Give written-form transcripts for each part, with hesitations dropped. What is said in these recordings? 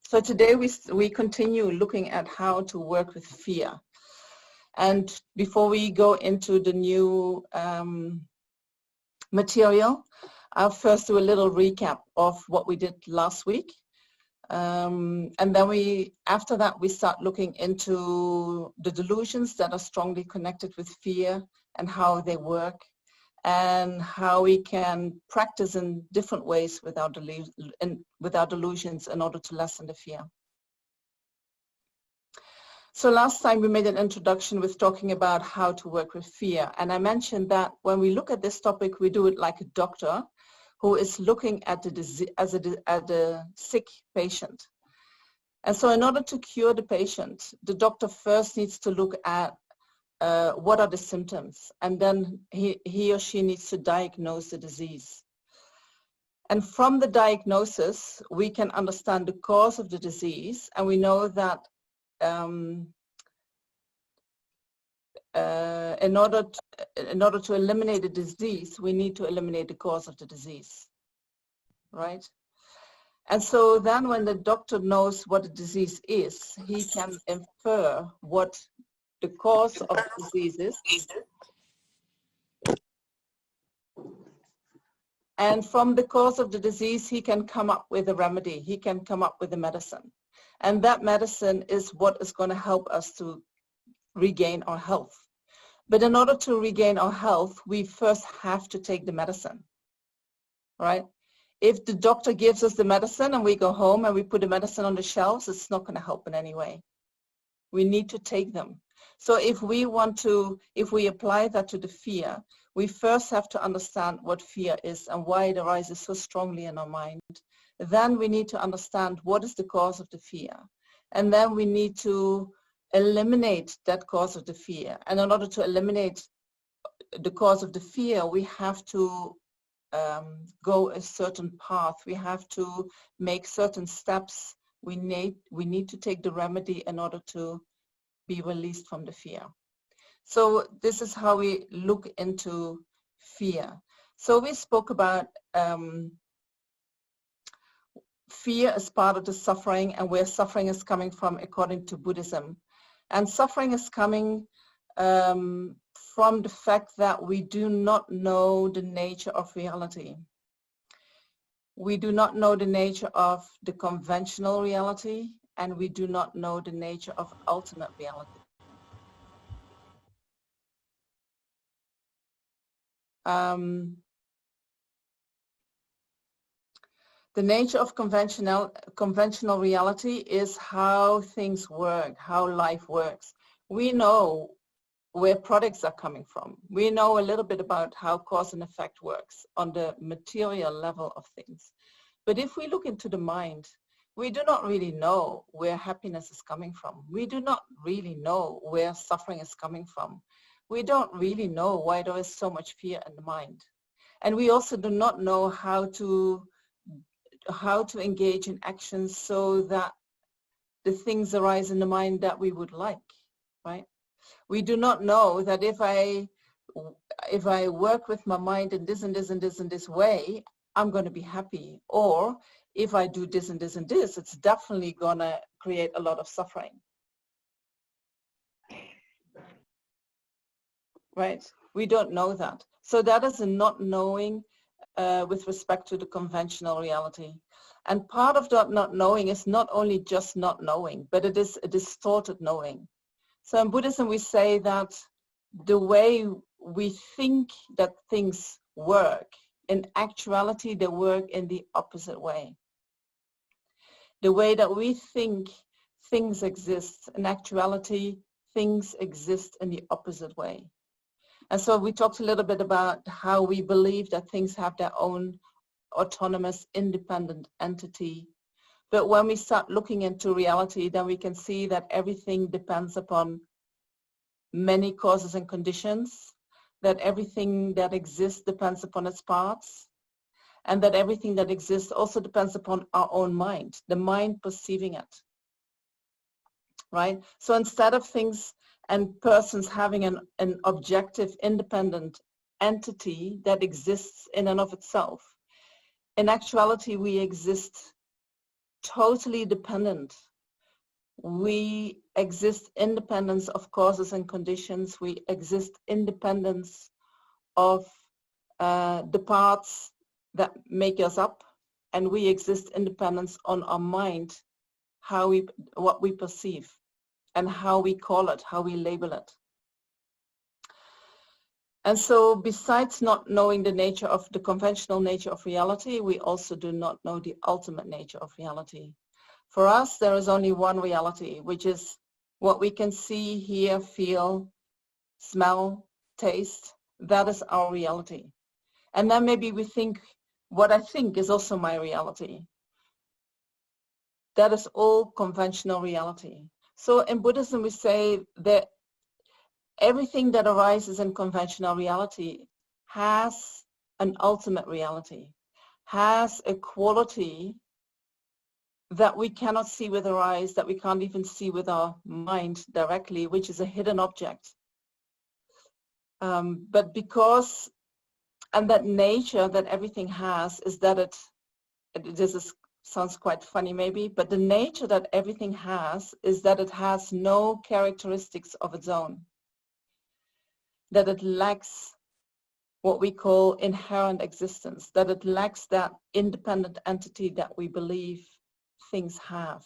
So today we continue looking at how to work with fear. And before we go into the new material, I'll first do a little recap of what we did last week. And then after that, we start looking into the delusions that are strongly connected with fear and how they work, and how we can practice in different ways with our delusions in order to lessen the fear. So last time we made an introduction with talking about how to work with fear. And I mentioned that when we look at this topic, we do it like a doctor who is looking at the sick patient. And so in order to cure the patient, the doctor first needs to look at what are the symptoms, and then he or she needs to diagnose the disease. And from the diagnosis, we can understand the cause of the disease, and we know that in order to eliminate the disease, we need to eliminate the cause of the disease, right? And so then when the doctor knows what the disease is, he can infer what the cause of the disease is. And from the cause of the disease, he can come up with a remedy. He can come up with a medicine. And that medicine is what is going to help us to regain our health. But in order to regain our health, we first have to take the medicine, right? If the doctor gives us the medicine and we go home and we put the medicine on the shelves, it's not going to help in any way. We need to take them. So if we apply that to the fear, we first have to understand what fear is and why it arises so strongly in our mind. Then we need to understand what is the cause of the fear. And then we need to eliminate that cause of the fear. And in order to eliminate the cause of the fear, we have to go a certain path. We have to make certain steps. We need to take the remedy in order to be released from the fear. So this is how we look into fear. So we spoke about fear as part of the suffering and where suffering is coming from according to Buddhism. And suffering is coming from the fact that we do not know the nature of reality. We do not know the nature of the conventional reality, and we do not know the nature of ultimate reality. The nature of conventional reality is how things work, how life works. We know where products are coming from. We know a little bit about how cause and effect works on the material level of things. But if we look into the mind, we do not really know where happiness is coming from. We do not really know where suffering is coming from. We don't really know why there is so much fear in the mind. And we also do not know how to engage in actions so that the things arise in the mind that we would like, right? We do not know that if I work with my mind in this and this and this and this way, I'm going to be happy. Or if I do this and this and this, it's definitely going to create a lot of suffering. Right? We don't know that. So that is a not knowing with respect to the conventional reality. And part of that not knowing is not only just not knowing, but it is a distorted knowing. So in Buddhism, we say that the way we think that things work, in actuality, they work in the opposite way. The way that we think things exist, in actuality, things exist in the opposite way. And so we talked a little bit about how we believe that things have their own autonomous, independent entity. But when we start looking into reality, then we can see that everything depends upon many causes and conditions, that everything that exists depends upon its parts, and that everything that exists also depends upon our own mind, the mind perceiving it, right? So instead of things and persons having an objective, independent entity that exists in and of itself, in actuality, we exist totally dependent. We exist independent of causes and conditions. We exist independent of the parts that make us up, and we exist independent on our mind, what we perceive and how we call it, how we label it. And so besides not knowing the nature of the conventional nature of reality, we also do not know the ultimate nature of reality. For us, there is only one reality, which is what we can see, hear, feel, smell, taste. That is our reality. And then maybe we think, what I think is also my reality. That is all conventional reality. So in Buddhism, we say that everything that arises in conventional reality has an ultimate reality, has a quality that we cannot see with our eyes, that we can't even see with our mind directly, which is a hidden object. But because, and that nature that everything has is that sounds quite funny maybe, but the nature that everything has is that it has no characteristics of its own. That it lacks what we call inherent existence, that it lacks that independent entity that we believe things have.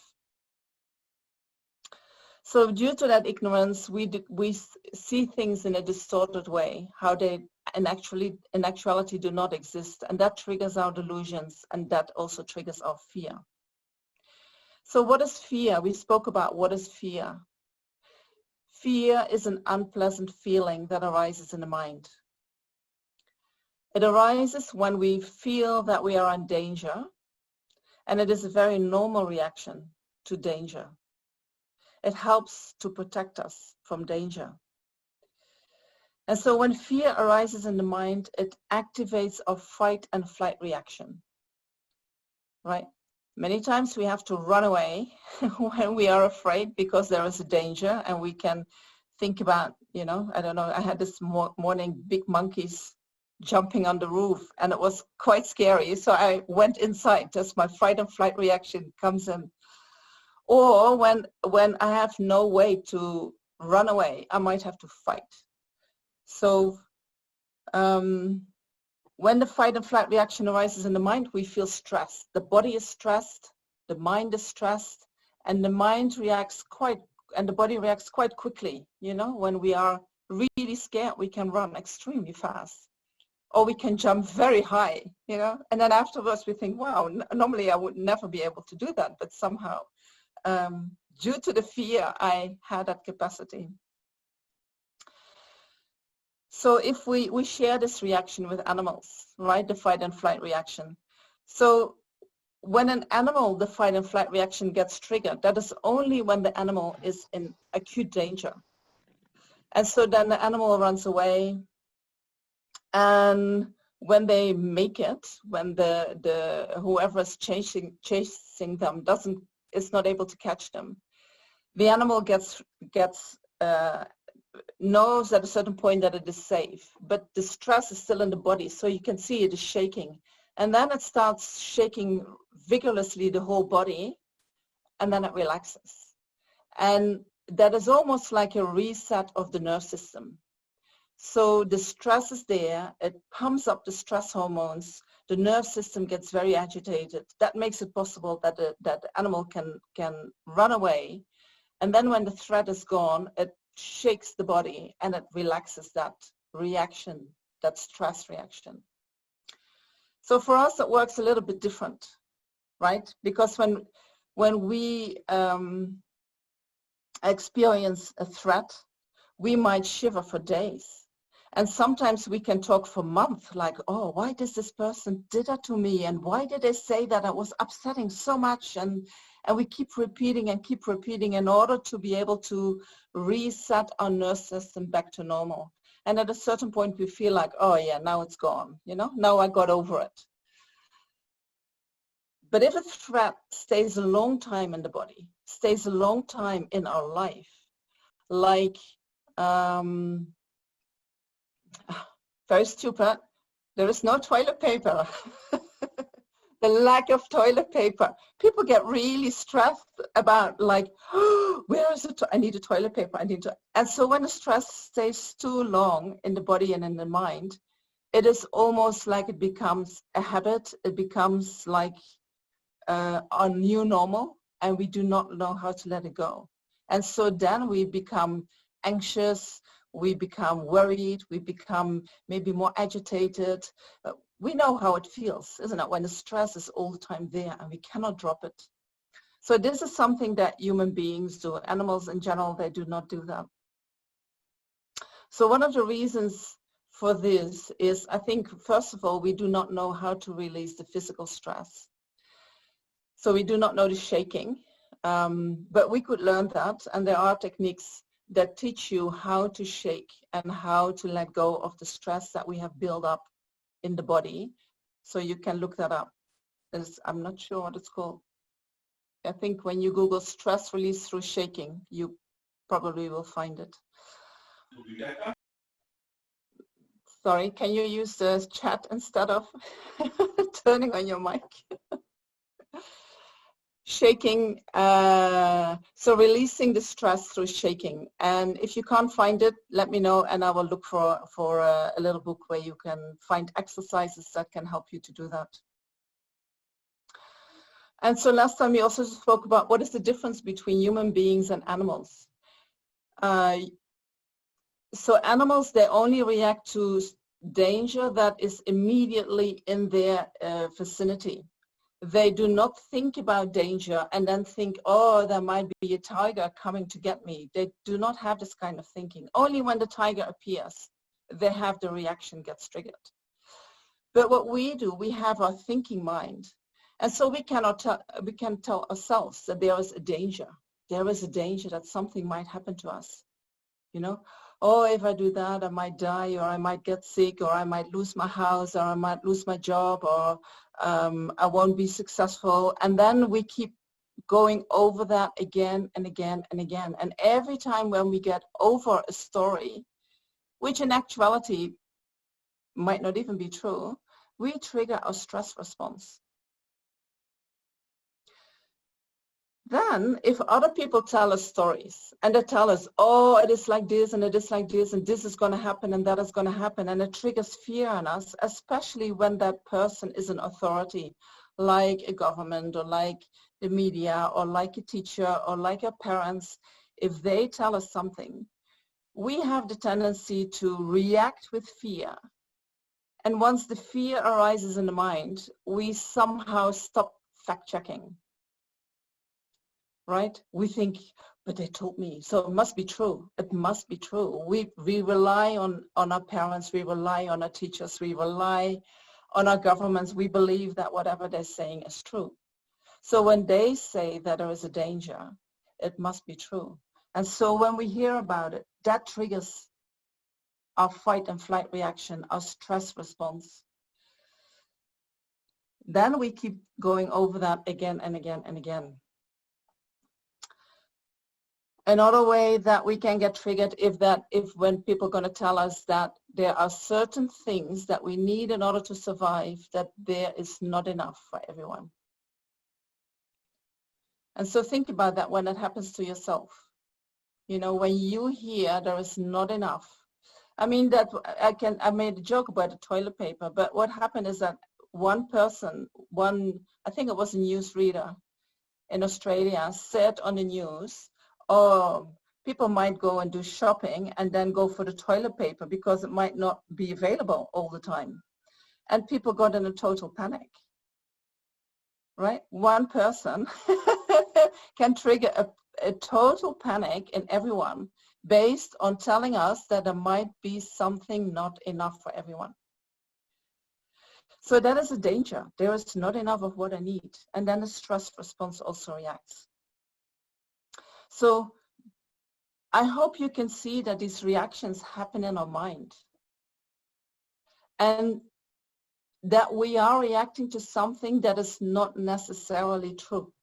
So due to that ignorance, we see things in a distorted way, how they in actuality do not exist, and that triggers our delusions, and that also triggers our fear. So what is fear? We spoke about what is fear. Fear is an unpleasant feeling that arises in the mind. It arises when we feel that we are in danger, and it is a very normal reaction to danger. It helps to protect us from danger. And so when fear arises in the mind, it activates our fight and flight reaction, right? Many times we have to run away when we are afraid because there is a danger, and we can think about, you know, I don't know, I had this morning big monkeys jumping on the roof, and it was quite scary. So I went inside, just my fight and flight reaction comes in. Or when I have no way to run away, I might have to fight. So when the fight and flight reaction arises in the mind, we feel stressed. The body is stressed, the mind is stressed, and the mind reacts and the body reacts quite quickly. You know, when we are really scared, we can run extremely fast, or we can jump very high, you know, and then afterwards we think, wow, normally I would never be able to do that, but somehow, due to the fear, I had that capacity. So if we share this reaction with animals, right, the fight and flight reaction. So when an animal, the fight and flight reaction gets triggered, that is only when the animal is in acute danger. And so then the animal runs away, and when they make it, when the whoever is chasing them is not able to catch them, the animal knows at a certain point that it is safe, but the stress is still in the body, so you can see it is shaking, and then it starts shaking vigorously the whole body, and then it relaxes, and that is almost like a reset of the nerve system. So the stress is there, it pumps up the stress hormones, the nerve system gets very agitated. That makes it possible that the animal can run away, and then when the threat is gone, it shakes the body and it relaxes that reaction, that stress reaction. So for us, it works a little bit different, right? Because when we experience a threat, we might shiver for days. And sometimes we can talk for months, like, oh, why does this person did that to me? And why did they say that? I was upsetting so much. And we keep repeating in order to be able to reset our nervous system back to normal. And at a certain point, we feel like, oh yeah, now it's gone. You know, now I got over it. But if a threat stays a long time in the body, stays a long time in our life, like, very stupid, there is no toilet paper. the lack of toilet paper. People get really stressed about like, oh, where is it? I need a toilet paper. I need to. And so when the stress stays too long in the body and in the mind, it is almost like it becomes a habit. It becomes like our new normal, and we do not know how to let it go. And so then we become anxious, we become worried, we become maybe more agitated. We know how it feels, isn't it, when the stress is all the time there and we cannot drop it. So this is something that human beings do. Animals in general, they do not do that. So one of the reasons for this is, I think, first of all, we do not know how to release the physical stress. So we do not know the shaking, but we could learn that, and there are techniques that teach you how to shake and how to let go of the stress that we have built up in the body. So you can look that up. I'm not sure what it's called. I think when you Google stress release through shaking, you probably will find it. Sorry, can you use the chat instead of turning on your mic? Shaking, so releasing the stress through shaking. And if you can't find it, let me know and I will look for a little book where you can find exercises that can help you to do that. And so last time we also spoke about what is the difference between human beings and animals. So animals, they only react to danger that is immediately in their vicinity. They do not think about danger and then think, oh, there might be a tiger coming to get me. They do not have this kind of thinking. Only when the tiger appears, they have the reaction gets triggered. But what we do, we have our thinking mind. And so we can tell ourselves that there is a danger. There is a danger that something might happen to us. You know, oh, if I do that, I might die, or I might get sick, or I might lose my house, or I might lose my job, or I won't be successful. And then we keep going over that again and again and again. And every time when we get over a story, which in actuality might not even be true, we trigger our stress response. Then if other people tell us stories and they tell us, oh, it is like this and it is like this and this is going to happen and that is going to happen, and it triggers fear in us, especially when that person is an authority, like a government or like the media or like a teacher or like our parents. If they tell us something, we have the tendency to react with fear. And once the fear arises in the mind, we somehow stop fact-checking. Right? We think, but they told me, so it must be true. It must be true. We rely on our parents, we rely on our teachers, we rely on our governments. We believe that whatever they're saying is true. So when they say that there is a danger, it must be true. And so when we hear about it, that triggers our fight and flight reaction, our stress response. Then we keep going over that again and again and again. Another way that we can get triggered if when people are going to tell us that there are certain things that we need in order to survive, that there is not enough for everyone. And so think about that when it happens to yourself. You know, when you hear there is not enough. I mean, that I made a joke about the toilet paper, but what happened is that one person, I think it was a newsreader in Australia, said on the news, or people might go and do shopping and then go for the toilet paper because it might not be available all the time. And people got in a total panic, right? One person can trigger a total panic in everyone based on telling us that there might be something not enough for everyone. So that is a danger. There is not enough of what I need. And then the stress response also reacts. So I hope you can see that these reactions happen in our mind and that we are reacting to something that is not necessarily true.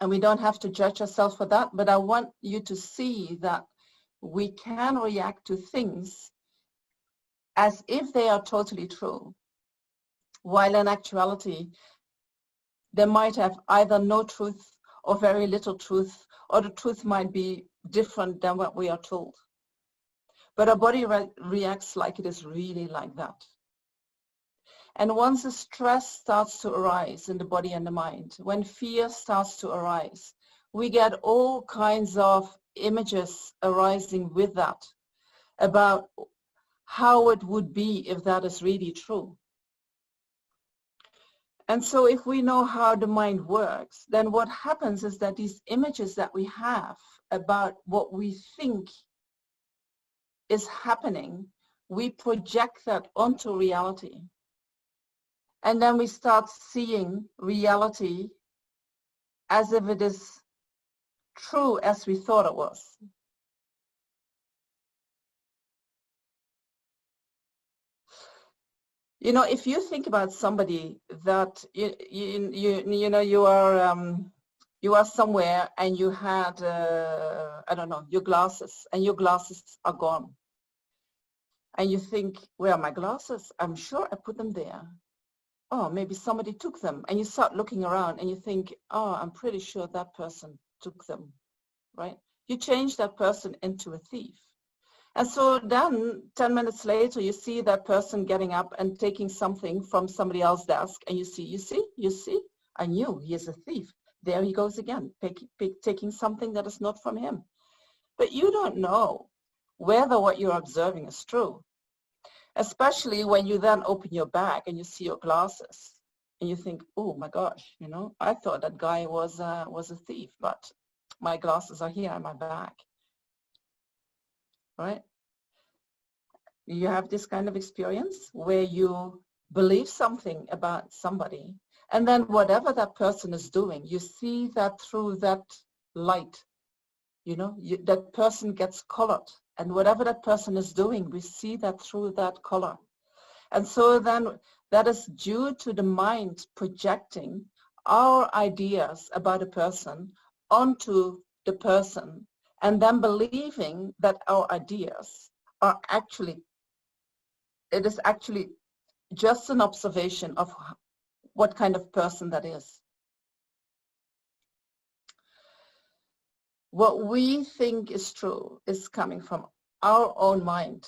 And we don't have to judge ourselves for that, but I want you to see that we can react to things as if they are totally true. while in actuality, there might have either no truth or very little truth, or the truth might be different than what we are told. But our body reacts like it is really like that. And once the stress starts to arise in the body and the mind, when fear starts to arise, we get all kinds of images arising with that about how it would be if that is really true. And so if we know how the mind works, then what happens is that these images that we have about what we think is happening, we project that onto reality. And then we start seeing reality as if it is true as we thought it was. You know, if you think about somebody that you are somewhere and you had I don't know, your glasses, and your glasses are gone, and you think, where are my glasses? I'm sure I put them there. Oh, maybe somebody took them, and you start looking around and you think, oh, I'm pretty sure that person took them, right? You change that person into a thief. And so then 10 minutes later, you see that person getting up and taking something from somebody else's desk, and you see, I knew he is a thief. There he goes again, taking something that is not from him. But you don't know whether what you're observing is true. Especially when you then open your bag and you see your glasses and you think, oh my gosh, you know, I thought that guy was a thief, but my glasses are here in my bag, right? You have this kind of experience where you believe something about somebody, and then whatever that person is doing, you see that through that light, you know, that person gets colored. And whatever that person is doing, we see that through that color. And so then that is due to the mind projecting our ideas about a person onto the person, and then believing that our ideas are actually, it is actually just an observation of what kind of person that is. What we think is true is coming from our own mind,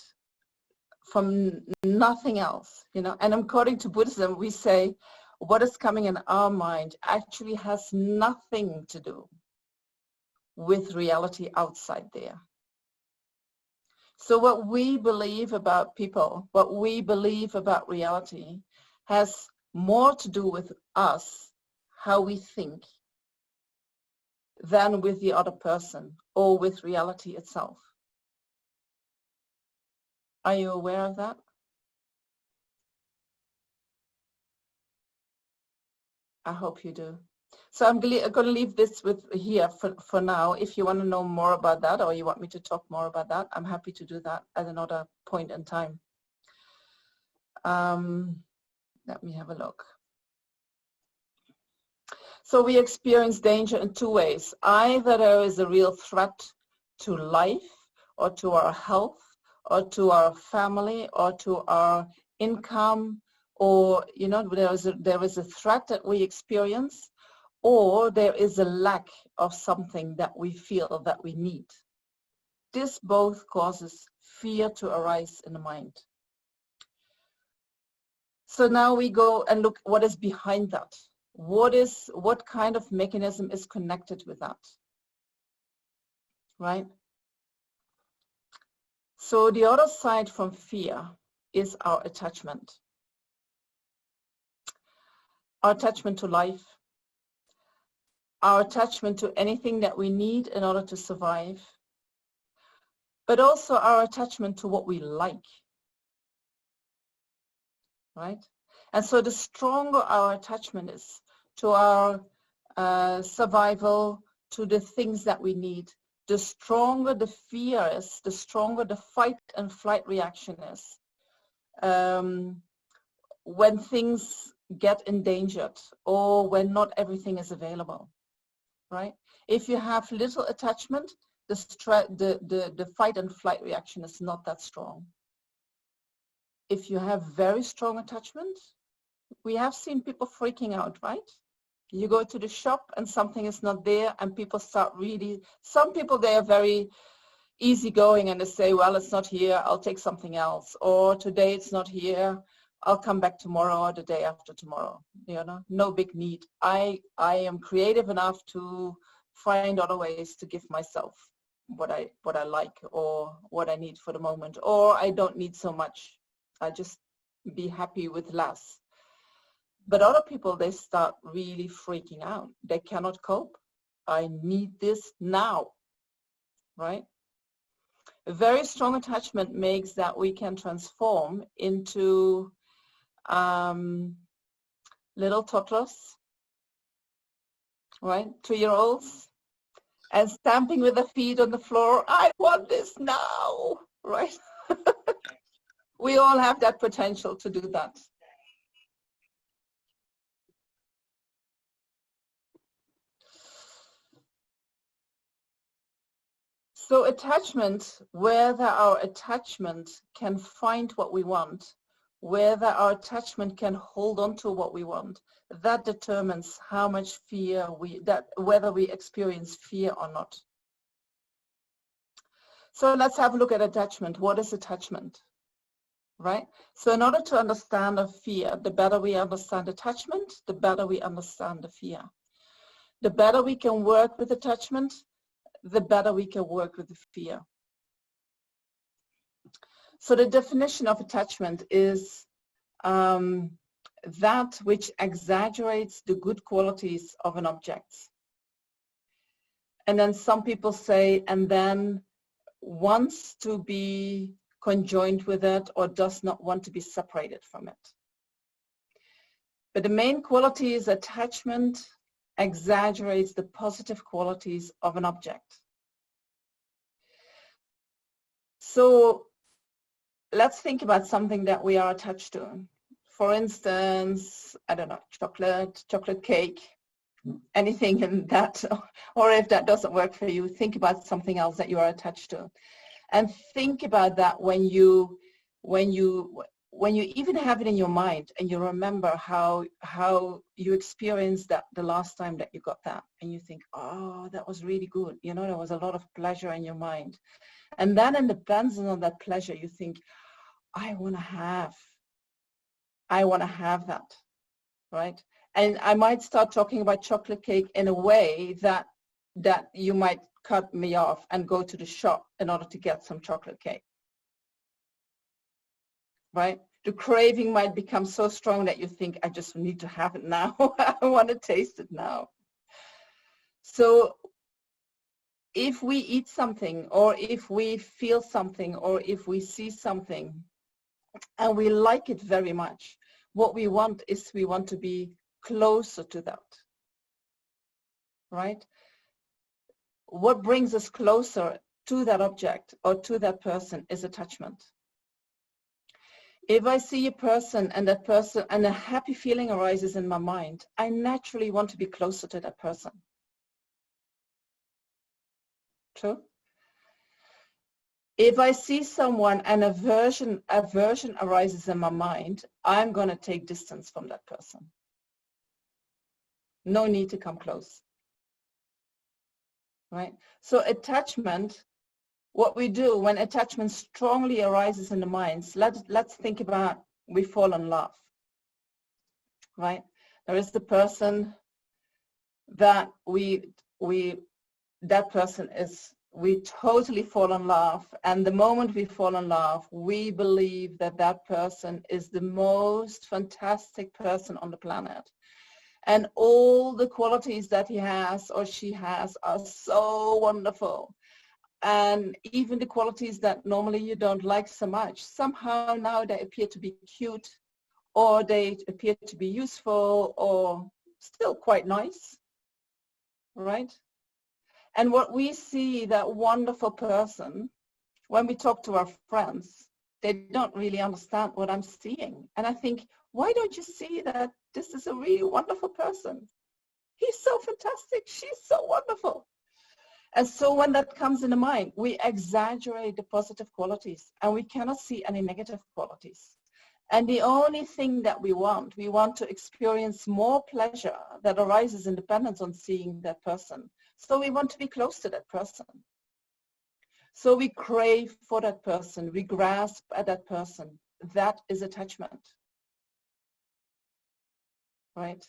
from nothing else, you know. And according to Buddhism, we say what is coming in our mind actually has nothing to do with reality outside there. So what we believe about people, what we believe about reality, has more to do with us, how we think, than with the other person or with reality itself. Are you aware of that? I hope you do. So I'm going to leave this with here for now. If you want to know more about that, or you want me to talk more about that, I'm happy to do that at another point in time. Let me have a look. So we experience danger in two ways. Either there is a real threat to life, or to our health, or to our family, or to our income, or, you know, there is a threat that we experience, or there is a lack of something that we feel that we need. This both causes fear to arise in the mind. So now we go and look what is behind that. What kind of mechanism is connected with that, right? So the other side from fear is our attachment. Our attachment to life, our attachment to anything that we need in order to survive, but also our attachment to what we like, right? And so the stronger our attachment is to our survival, to the things that we need, the stronger the fear is, the stronger the fight and flight reaction is. When things get endangered, or when not everything is available, right? If you have little attachment, the fight and flight reaction is not that strong. If you have very strong attachment, We have seen people freaking out, right? You go to the shop and something is not there and people start really, some people, they are very easygoing and they say, well, it's not here, I'll take something else. Or today it's not here, I'll come back tomorrow or the day after tomorrow. You know, no big need. I am creative enough to find other ways to give myself what I like or what I need for the moment. Or I don't need so much. I just be happy with less. But other people, they start really freaking out. They cannot cope. I need this now, right? A very strong attachment makes that we can transform into little toddlers, right? 2-year-olds, and stamping with their feet on the floor. I want this now, right? We all have that potential to do that. So attachment, whether our attachment can find what we want, whether our attachment can hold on to what we want, that determines how much fear whether we experience fear or not. So let's have a look at attachment. What is attachment? Right? So in order to understand the fear, the better we understand attachment, the better we understand the fear. The better we can work with attachment, the better we can work with the fear. So the definition of attachment is that which exaggerates the good qualities of an object. And then some people say, and then wants to be conjoined with it or does not want to be separated from it. But the main quality is attachment exaggerates the positive qualities of an object. So let's think about something that we are attached to. For instance, I don't know, chocolate cake, anything in that, or if that doesn't work for you, think about something else that you are attached to. And think about that when you even have it in your mind and you remember how you experienced that the last time that you got that, and you think, oh, that was really good. You know, there was a lot of pleasure in your mind. And then in dependence on that pleasure, you think, I want to have that, right? And I might start talking about chocolate cake in a way that you might cut me off and go to the shop in order to get some chocolate cake, right? The craving might become so strong that you think, I just need to have it now. I want to taste it now. So if we eat something, or if we feel something, or if we see something and we like it very much, what we want is we want to be closer to that, right? What brings us closer to that object or to that person is attachment. If I see a person and that person and a happy feeling arises in my mind, I naturally want to be closer to that person. True? If I see someone and aversion arises in my mind, I'm going to take distance from that person. No need to come close. Right? So attachment, what we do when attachment strongly arises in the minds, let's think about we fall in love. Right? There is the person that we totally fall in love, and the moment we fall in love, we believe that that person is the most fantastic person on the planet, and all the qualities that he has or she has are so wonderful, and even the qualities that normally you don't like so much, somehow now they appear to be cute, or they appear to be useful, or still quite nice, right? And what we see, that wonderful person, when we talk to our friends, they don't really understand what I'm seeing. And I think, why don't you see that this is a really wonderful person? He's so fantastic. She's so wonderful. And so when that comes in the mind, we exaggerate the positive qualities and we cannot see any negative qualities. And the only thing that we want to experience more pleasure that arises in dependence on seeing that person. So we want to be close to that person. So we crave for that person, we grasp at that person. That is attachment, right?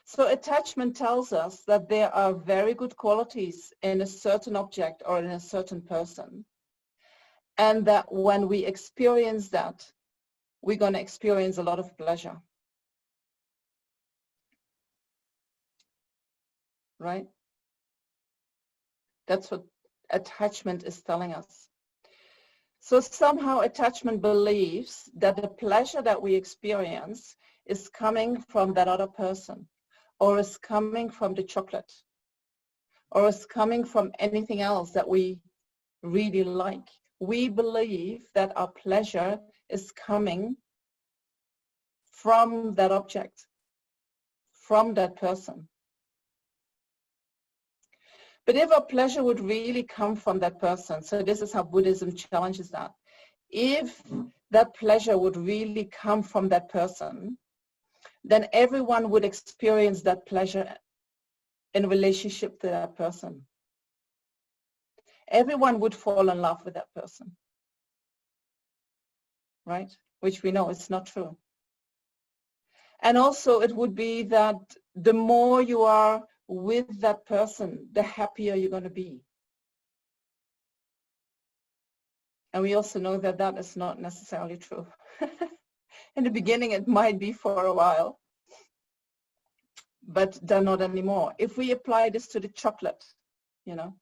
So attachment tells us that there are very good qualities in a certain object or in a certain person. And that when we experience that, we're going to experience a lot of pleasure. Right? That's what attachment is telling us. So somehow attachment believes that the pleasure that we experience is coming from that other person, or is coming from the chocolate, or is coming from anything else that we really like. We believe that our pleasure is coming from that object, from that person. But if our pleasure would really come from that person, so this is how Buddhism challenges that. If that pleasure would really come from that person, then everyone would experience that pleasure in relationship to that person. Everyone would fall in love with that person, right? Which we know is not true. And also it would be that the more you are with that person, the happier you're going to be. And we also know that that is not necessarily true. In the beginning, it might be for a while, but then not anymore. If we apply this to the chocolate, you know,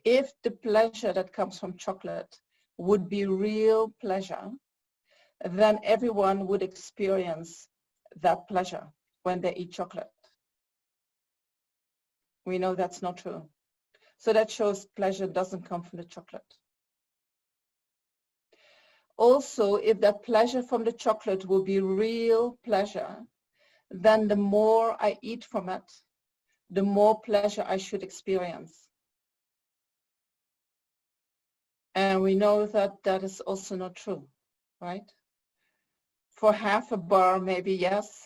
if the pleasure that comes from chocolate would be real pleasure, then everyone would experience that pleasure when they eat chocolate. We know that's not true. So that shows pleasure doesn't come from the chocolate. Also, if that pleasure from the chocolate will be real pleasure, then the more I eat from it, the more pleasure I should experience. And we know that that is also not true, right? For half a bar, maybe yes.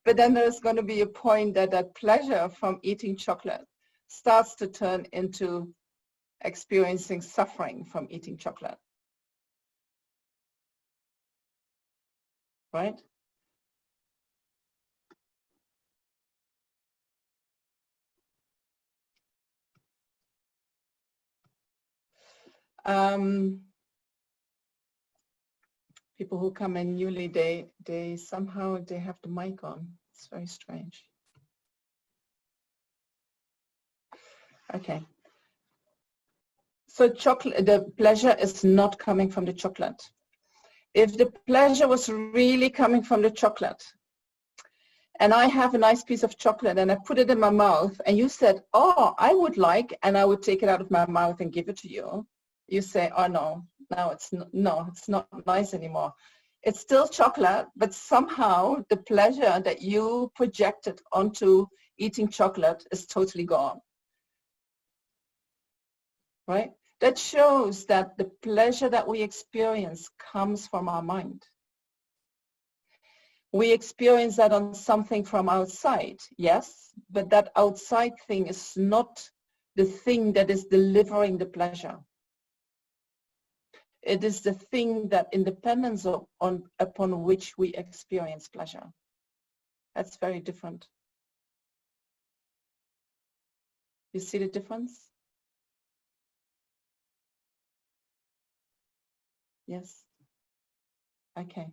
But then there's going to be a point that that pleasure from eating chocolate starts to turn into experiencing suffering from eating chocolate. Right? People who come in newly, they somehow they have the mic on. It's very strange. Okay. So chocolate, the pleasure is not coming from the chocolate. If the pleasure was really coming from the chocolate, and I have a nice piece of chocolate and I put it in my mouth, and you said, oh, I would like, and I would take it out of my mouth and give it to you. You say, oh no, it's not nice anymore. It's still chocolate, but somehow the pleasure that you projected onto eating chocolate is totally gone. Right? That shows that the pleasure that we experience comes from our mind. We experience that on something from outside, yes, but that outside thing is not the thing that is delivering the pleasure. It is the thing that independence upon which we experience pleasure. That's very different. You see the difference? Yes. Okay.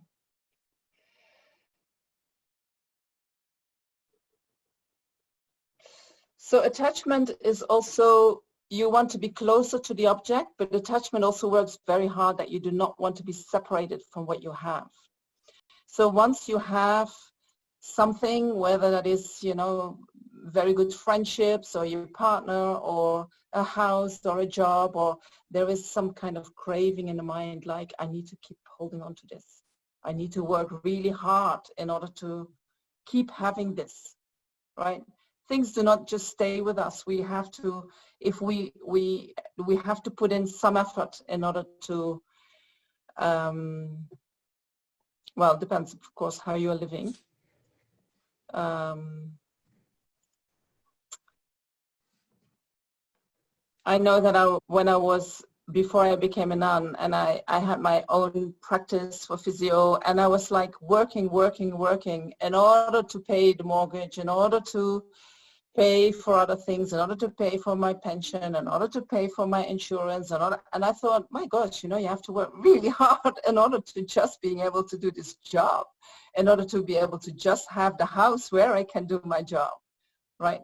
So attachment is also, you want to be closer to the object, but attachment also works very hard that you do not want to be separated from what you have. So once you have something, whether that is, you know, very good friendships or your partner or a house or a job, or there is some kind of craving in the mind, like I need to keep holding on to this. I need to work really hard in order to keep having this, right? Things do not just stay with us. We have to, if we have to put in some effort in order to well, it depends, of course, how you're living. I know that when I was, before I became a nun, and I had my own practice for physio, and I was like working in order to pay the mortgage, in order to pay for other things, in order to pay for my pension, in order to pay for my insurance, and I thought, my gosh, you know, you have to work really hard in order to just being able to do this job, in order to be able to just have the house where I can do my job, right?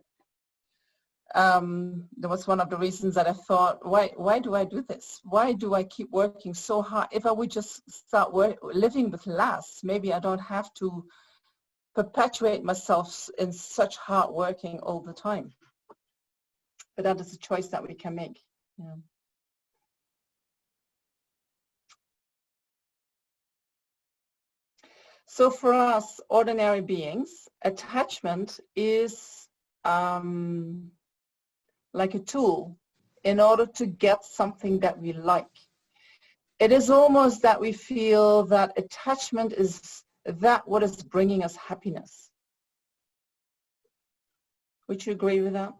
That was one of the reasons that I thought, why do I do this? Why do I keep working so hard? If I would just start living with less, maybe I don't have to perpetuate myself in such hard working all the time. But that is a choice that we can make. Yeah. So for us, ordinary beings, attachment is like a tool in order to get something that we like. It is almost that we feel that attachment is that what is bringing us happiness. Would you agree with that?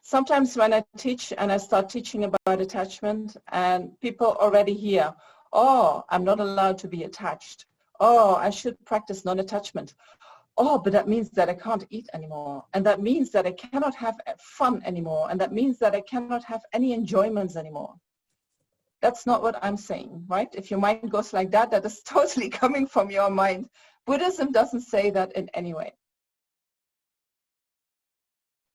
Sometimes when I teach and I start teaching about attachment, and people already hear, oh, I'm not allowed to be attached. Oh, I should practice non-attachment. Oh, but that means that I can't eat anymore. And that means that I cannot have fun anymore. And that means that I cannot have any enjoyments anymore. That's not what I'm saying, right? If your mind goes like that, that is totally coming from your mind. Buddhism doesn't say that in any way,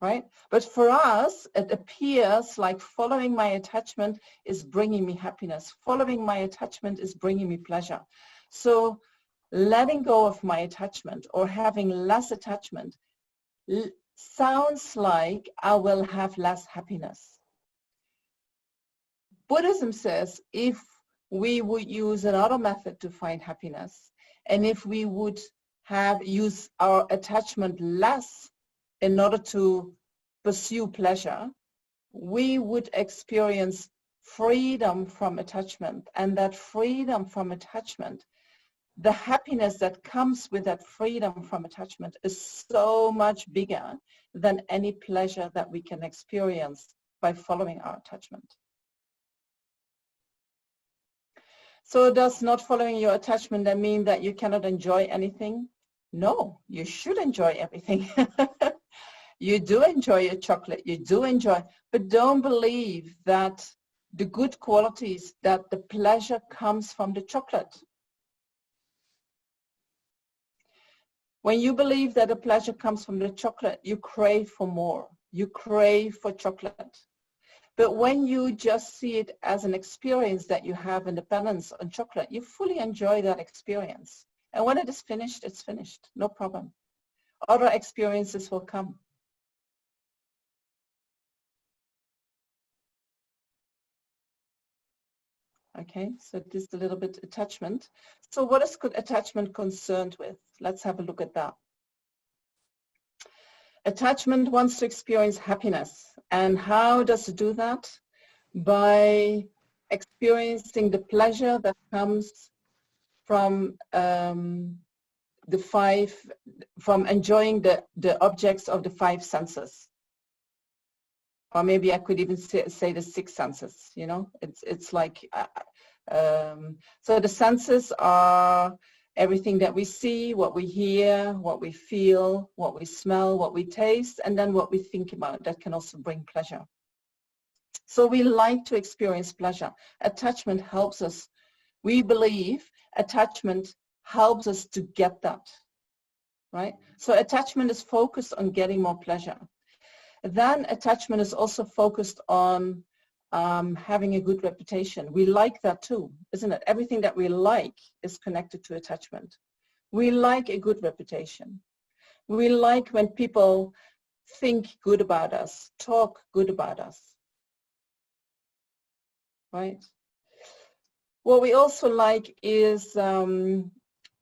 right? But for us, it appears like following my attachment is bringing me happiness. Following my attachment is bringing me pleasure. So letting go of my attachment or having less attachment sounds like I will have less happiness. Buddhism says if we would use another method to find happiness, and if we would use our attachment less in order to pursue pleasure, we would experience freedom from attachment. And that freedom from attachment, the happiness that comes with that freedom from attachment is so much bigger than any pleasure that we can experience by following our attachment. So does not following your attachment then mean that you cannot enjoy anything? No, you should enjoy everything. You do enjoy your chocolate, you do enjoy, but don't believe that the good qualities, that the pleasure comes from the chocolate. When you believe that the pleasure comes from the chocolate, you crave for more. You crave for chocolate. But when you just see it as an experience that you have in dependence on chocolate, you fully enjoy that experience. And when it is finished, it's finished. No problem. Other experiences will come. Okay, so this is a little bit attachment. So what is attachment concerned with? Let's have a look at that. Attachment wants to experience happiness. And how does it do that? By experiencing the pleasure that comes from from enjoying the objects of the 5 senses. Or maybe I could even say the 6 senses, you know, it's like, so the senses are everything that we see, what we hear, what we feel, what we smell, what we taste, and then what we think about. That can also bring pleasure. So we like to experience pleasure. Attachment helps us. We believe attachment helps us to get that, right? So attachment is focused on getting more pleasure. Then attachment is also focused on having a good reputation. We like that too, isn't it? Everything that we like is connected to attachment. We like a good reputation. We like when people think good about us, talk good about us, right? What we also like is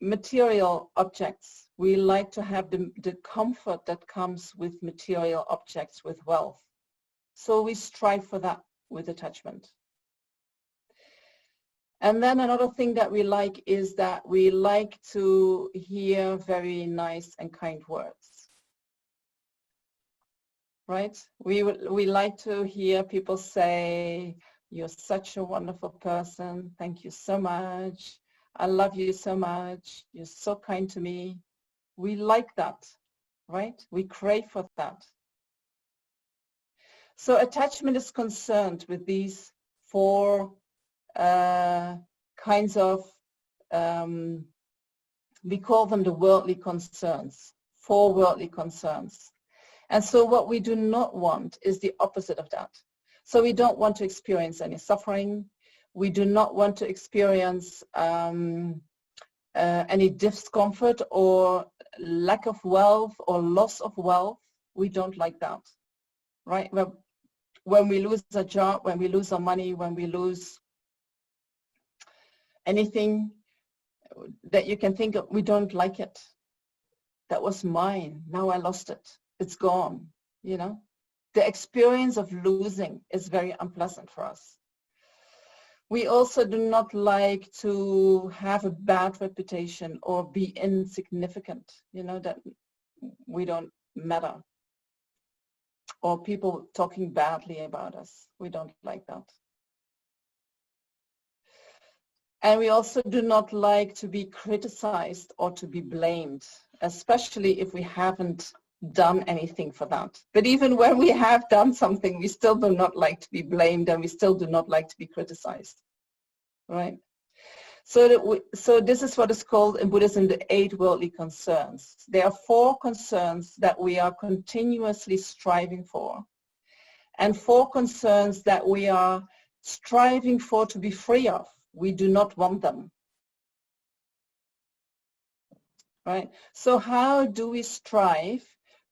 material objects. We like to have the comfort that comes with material objects, with wealth. So we strive for that with attachment. And then another thing that we like is that we like to hear very nice and kind words, right? We like to hear people say, "You're such a wonderful person. Thank you so much. I love you so much. You're so kind to me." We like that, right? We crave for that. So attachment is concerned with these four kinds of, we call them the worldly concerns, four worldly concerns. And so what we do not want is the opposite of that. So we don't want to experience any suffering. We do not want to experience any discomfort or lack of wealth or loss of wealth. We don't like that, right? When we lose a job, when we lose our money, when we lose anything that you can think of, we don't like it. That was mine. Now I lost it. It's gone, you know? The experience of losing is very unpleasant for us. We also do not like to have a bad reputation or be insignificant, you know, that we don't matter. Or people talking badly about us. We don't like that. And we also do not like to be criticized or to be blamed, especially if we haven't done anything for that. But even when we have done something, we still do not like to be blamed, and we still do not like to be criticized, right? So this is what is called in Buddhism the 8 worldly concerns. There are 4 concerns that we are continuously striving for, and 4 concerns that we are striving for to be free of. We do not want them, right? So how do we strive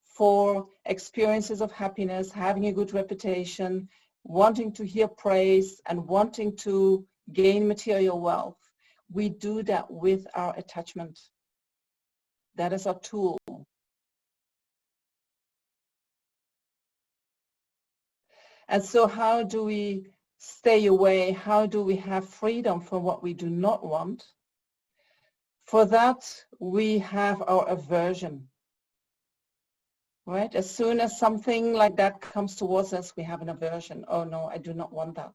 for experiences of happiness, having a good reputation, wanting to hear praise, and wanting to gain material wealth? We do that with our attachment. That is our tool. And so how do we stay away? How do we have freedom from what we do not want? For that, we have our aversion, right? As soon as something like that comes towards us, we have an aversion. Oh no, I do not want that.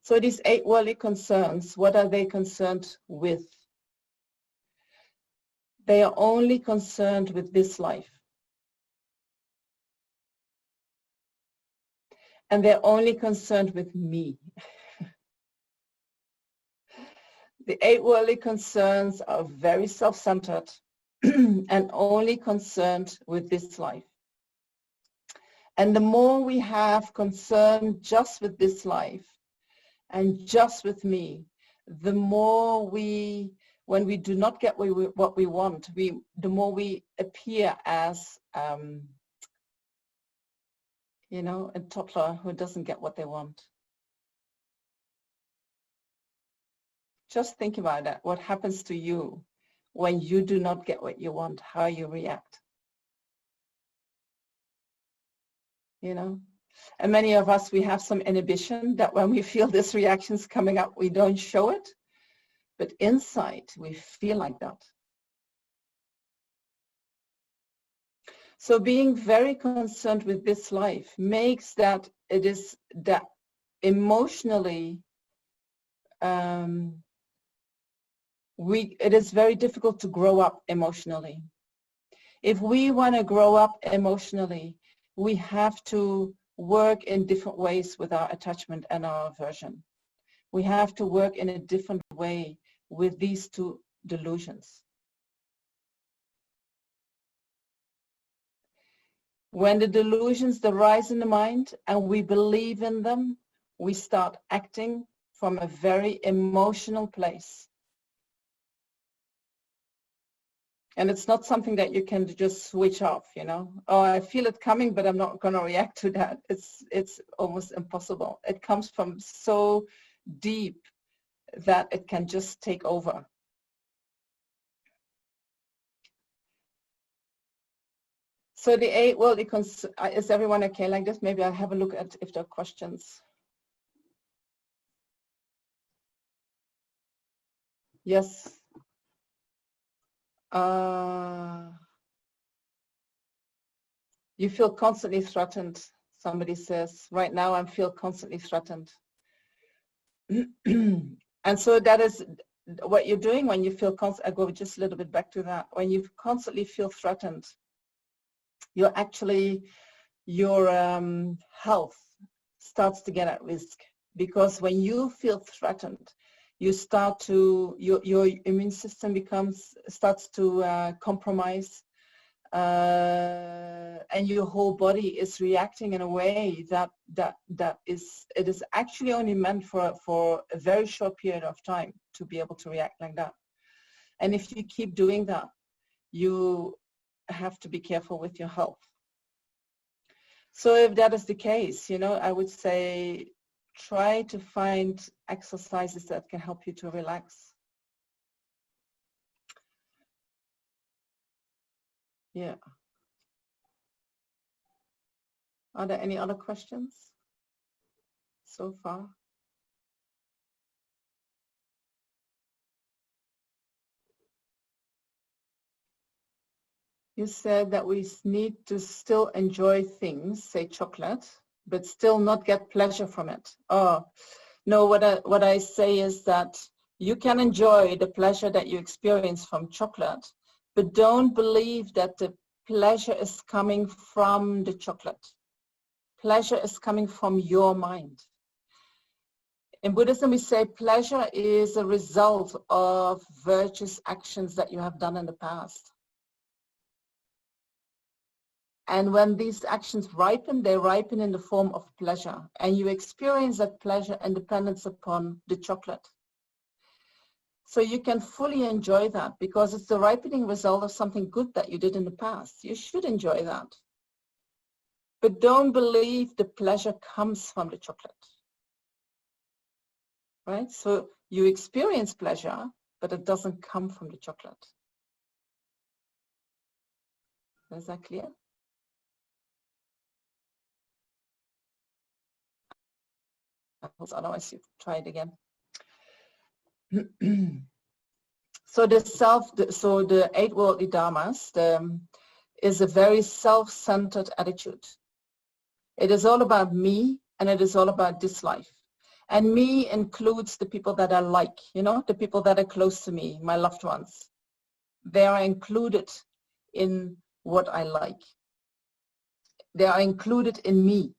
So these 8 worldly concerns, what are they concerned with? They are only concerned with this life. And they're only concerned with me. The 8 worldly concerns are very self-centered and only concerned with this life. And the more we have concern just with this life and just with me, the more when we do not get what we want, the more we appear as, you know, a toddler who doesn't get what they want. Just think about that. What happens to you when you do not get what you want, how you react? You know? And many of us, we have some inhibition that when we feel this reaction's coming up, we don't show it. But inside, we feel like that. So being very concerned with this life makes that it is that emotionally, it is very difficult to grow up emotionally. If we want to grow up emotionally, we have to work in different ways with our attachment and our aversion. We have to work in a different way with these 2 delusions. When the delusions arise in the mind and we believe in them, we start acting from a very emotional place. And it's not something that you can just switch off, you know. Oh, I feel it coming, but I'm not going to react to that. It's almost impossible. It comes from so deep that it can just take over. So the 8 worldly concerns, is everyone okay like this? Maybe I'll have a look at if there are questions. Yes. You feel constantly threatened. Somebody says, right now I feel constantly threatened. And so that is what you're doing when you feel constantly. I go just a little bit back to that. When you constantly feel threatened, you're actually, your health starts to get at risk, because when you feel threatened, you start to, your immune system starts to compromise, and your whole body is reacting in a way that it is actually only meant for a very short period of time to be able to react like that. And if you keep doing that, you have to be careful with your health. So if that is the case, you know, I would say try to find exercises that can help you to relax. Yeah. Are there any other questions so far? You said that we need to still enjoy things, say chocolate, but still not get pleasure from it. Oh, no, what I say is that you can enjoy the pleasure that you experience from chocolate, but don't believe that the pleasure is coming from the chocolate. Pleasure is coming from your mind. In Buddhism, we say pleasure is a result of virtuous actions that you have done in the past. And when these actions ripen, they ripen in the form of pleasure. And you experience that pleasure and dependence upon the chocolate. So you can fully enjoy that because it's the ripening result of something good that you did in the past. You should enjoy that. But don't believe the pleasure comes from the chocolate. Right? So you experience pleasure, but it doesn't come from the chocolate. Is that clear? Otherwise you try it again. So the 8 worldly dharmas is a very self-centered attitude. It is all about me, and it is all about this life. And me includes the people that I like, you know, the people that are close to me, my loved ones. They are included in what I like. They are included in me.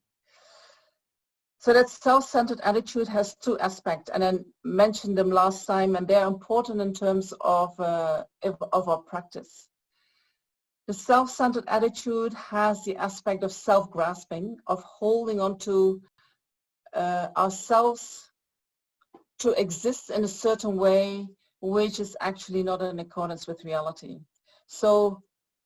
So that self-centered attitude has 2 aspects, and I mentioned them last time, and they're important in terms of our practice. The self-centered attitude has the aspect of self-grasping, of holding on to ourselves to exist in a certain way, which is actually not in accordance with reality. So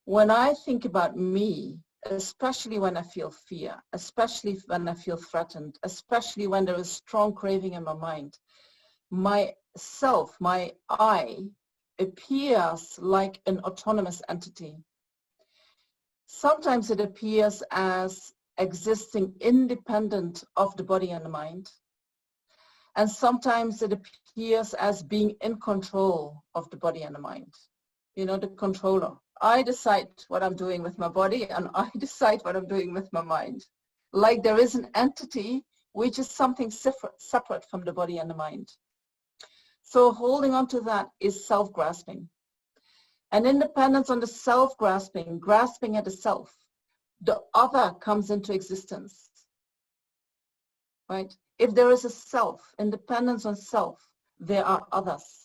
when I think about me, especially when I feel fear, especially when I feel threatened, especially when there is strong craving in my mind, my self, my I, appears like an autonomous entity. Sometimes it appears as existing independent of the body and the mind. And sometimes it appears as being in control of the body and the mind. You know, the controller. I decide what I'm doing with my body, and I decide what I'm doing with my mind. Like there is an entity which is something separate from the body and the mind. So holding on to that is self-grasping. And independence on the self-grasping, grasping at the self, the other comes into existence. Right? If there is a self, independence on self, there are others.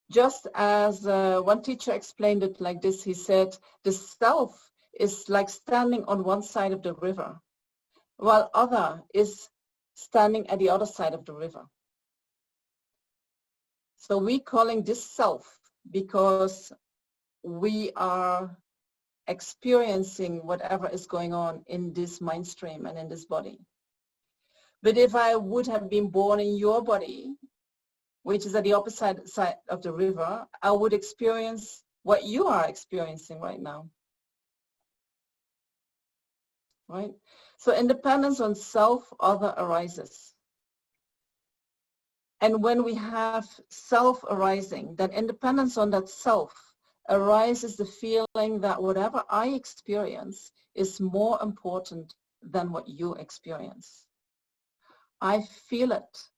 Just as one teacher explained it like this, he said, the self is like standing on one side of the river, while other is standing at the other side of the river. So we're calling this self because we are experiencing whatever is going on in this mind stream and in this body. But if I would have been born in your body, which is at the opposite side of the river, I would experience what you are experiencing right now. Right? So independence on self, other arises. And when we have self arising, then independence on that self arises the feeling that whatever I experience is more important than what you experience. I feel it.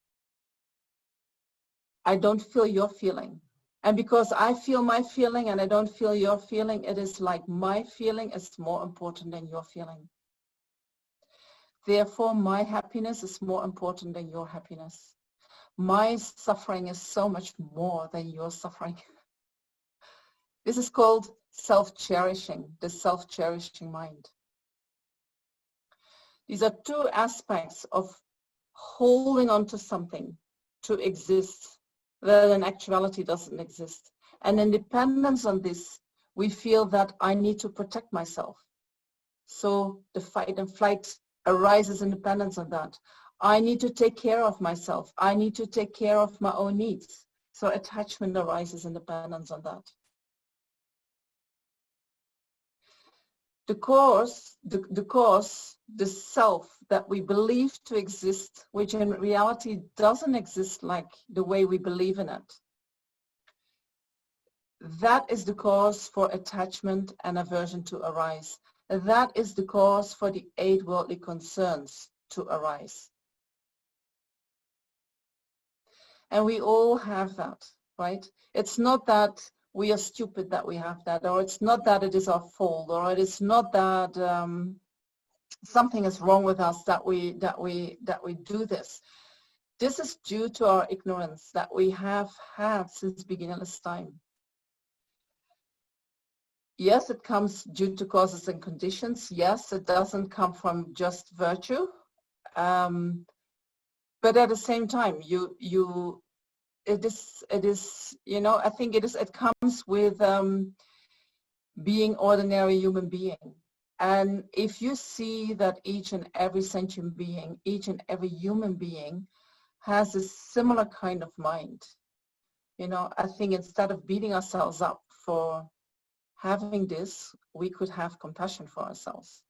I don't feel your feeling. And because I feel my feeling and I don't feel your feeling, it is like my feeling is more important than your feeling. Therefore, my happiness is more important than your happiness. My suffering is so much more than your suffering. This is called self-cherishing, the self-cherishing mind. These are two aspects of holding on to something to exist, that in actuality doesn't exist. And in dependence on this, we feel that I need to protect myself. So the fight and flight arises in dependence on that. I need to take care of myself. I need to take care of my own needs. So attachment arises in dependence on that. The cause, the self that we believe to exist, which in reality doesn't exist like the way we believe in it. That is the cause for attachment and aversion to arise. That is the cause for the 8 worldly concerns to arise. And we all have that, right? It's not that we are stupid that we have that, or it's not that it is our fault, or it is not that something is wrong with us that we do this. This is due to our ignorance that we have had since beginningless time. Yes, it comes due to causes and conditions. Yes, it doesn't come from just virtue, but at the same time, it is, you know, I think it comes with being ordinary human being. And if you see that each and every sentient being, each and every human being has a similar kind of mind, you know, I think instead of beating ourselves up for having this, we could have compassion for ourselves.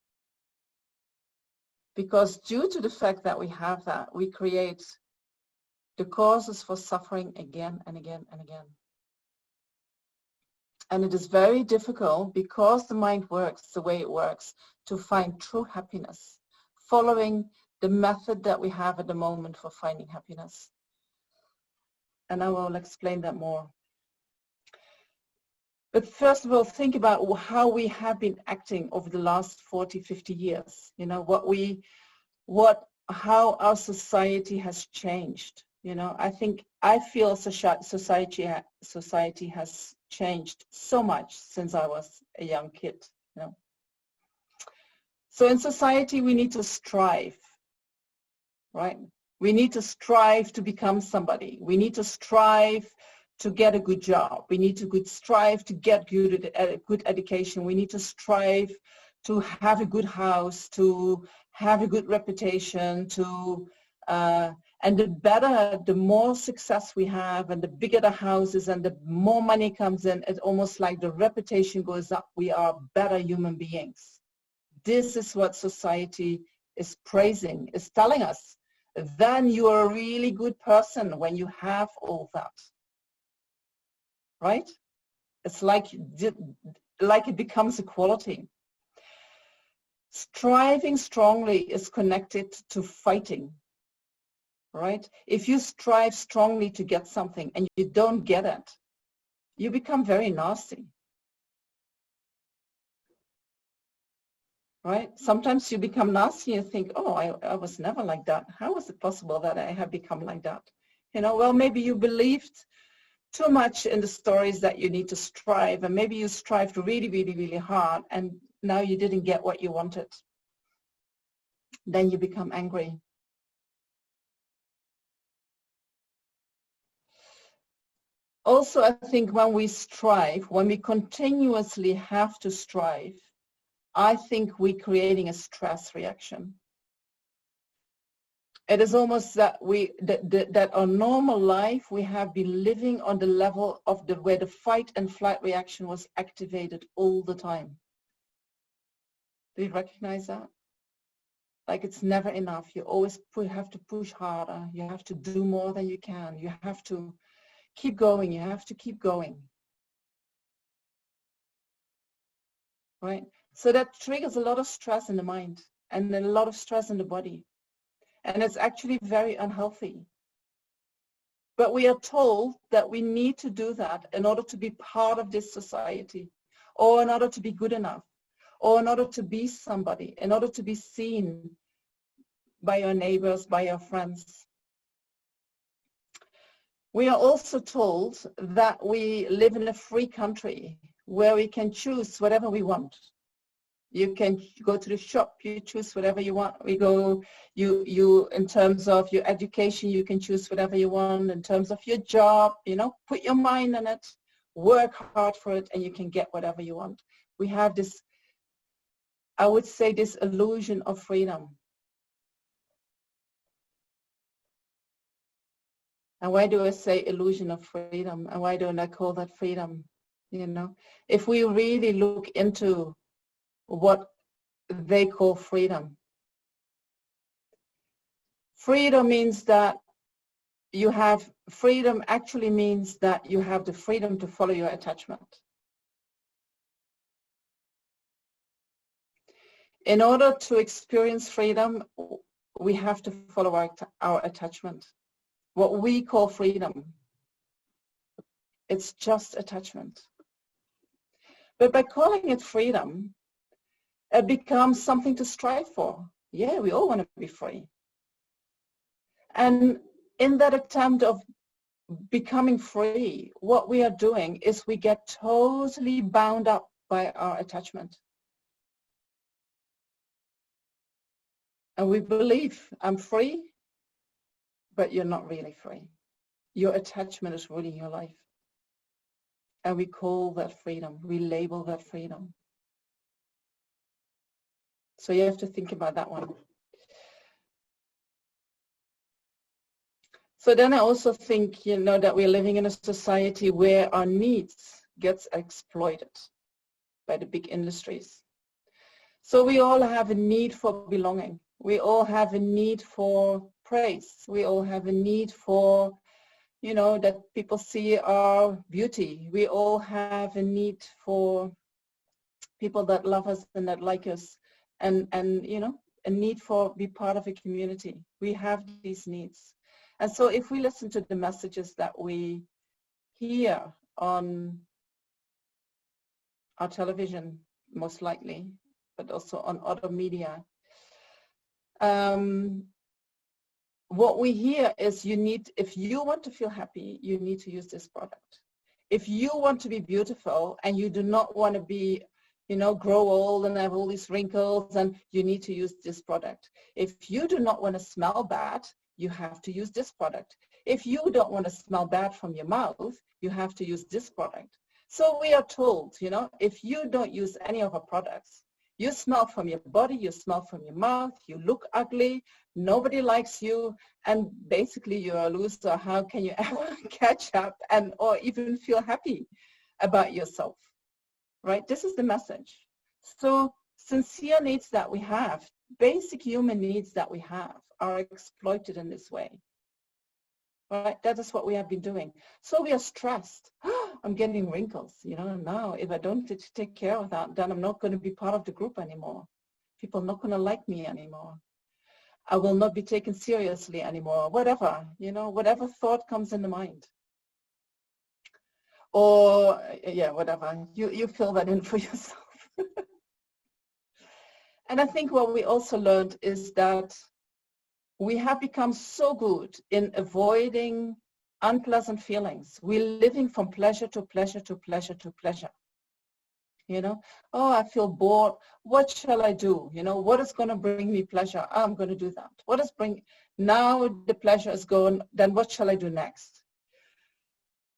Because due to the fact that we have that, we create the causes for suffering again and again and again. And it is very difficult, because the mind works the way it works, to find true happiness, following the method that we have at the moment for finding happiness. And I will explain that more. But first of all, think about how we have been acting over the last 40, 50 years. You know, how our society has changed. You know, I feel society has changed so much since I was a young kid. You know, so in society we need to strive, right? We need to strive to become somebody. We need to strive to get a good job. We need to strive to get good education. We need to strive to have a good house, to have a good reputation, and the more success we have, and the bigger the houses, and the more money comes in, it's almost like the reputation goes up. We are better human beings. This is what society is praising, is telling us. Then you are a really good person when you have all that. Right? It's like it becomes a quality. Striving strongly is connected to fighting, right? If you strive strongly to get something and you don't get it, you become very nasty, right? Sometimes you become nasty and think, oh, I was never like that. How is it possible that I have become like that? You know, well, maybe you believed too much in the stories that you need to strive, and maybe you strived really, really, really hard, and now you didn't get what you wanted. Then you become angry. Also, I think when we strive, when we continuously have to strive, I think we're creating a stress reaction. It is almost that that our normal life, we have been living on the level of where the fight and flight reaction was activated all the time. Do you recognize that? Like it's never enough. You always have to push harder. You have to do more than you can. You have to keep going. You have to keep going. Right? So that triggers a lot of stress in the mind and a lot of stress in the body. And it's actually very unhealthy. But we are told that we need to do that in order to be part of this society, or in order to be good enough, or in order to be somebody, in order to be seen by your neighbors, by your friends. We are also told that we live in a free country where we can choose whatever we want. You can go to the shop, you choose whatever you want. You in terms of your education, you can choose whatever you want. In terms of your job, put your mind on it, work hard for it, and you can get whatever you want. We have this, I would say, this illusion of freedom. And why do I say illusion of freedom? And why don't I call that freedom? If we really look into what they call freedom. Freedom means that freedom actually means that you have the freedom to follow your attachment. In order to experience freedom, we have to follow our attachment. What we call freedom, it's just attachment. But by calling it freedom, it becomes something to strive for. Yeah, we all want to be free. And in that attempt of becoming free, what we are doing is we get totally bound up by our attachment. And we believe, I'm free, but you're not really free. Your attachment is ruling your life. And we call that freedom. We label that freedom. So you have to think about that one. So then I also think, that we're living in a society where our needs gets exploited by the big industries. So we all have a need for belonging. We all have a need for praise. We all have a need for, that people see our beauty. We all have a need for people that love us and that like us. And a need for be part of a community. We have these needs. And so if we listen to the messages that we hear on our television, most likely, but also on other media, what we hear is if you want to feel happy, you need to use this product. If you want to be beautiful and you do not want to be grow old and have all these wrinkles, and you need to use this product. If you do not want to smell bad, you have to use this product. If you don't want to smell bad from your mouth, you have to use this product. So we are told, if you don't use any of our products, you smell from your body, you smell from your mouth, you look ugly, nobody likes you, and basically you're a loser. How can you ever catch up or even feel happy about yourself? Right? This is the message. So sincere needs that we have, basic human needs that we have, are exploited in this way. Right? That is what we have been doing. So we are stressed. I'm getting wrinkles. Now if I don't take care of that, then I'm not going to be part of the group anymore. People are not going to like me anymore. I will not be taken seriously anymore. Whatever, whatever thought comes in the mind. Or, whatever. You fill that in for yourself. And I think what we also learned is that we have become so good in avoiding unpleasant feelings. We're living from pleasure to pleasure to pleasure to pleasure. Oh, I feel bored. What shall I do? What is going to bring me pleasure? I'm going to do that. Now the pleasure is gone, then what shall I do next?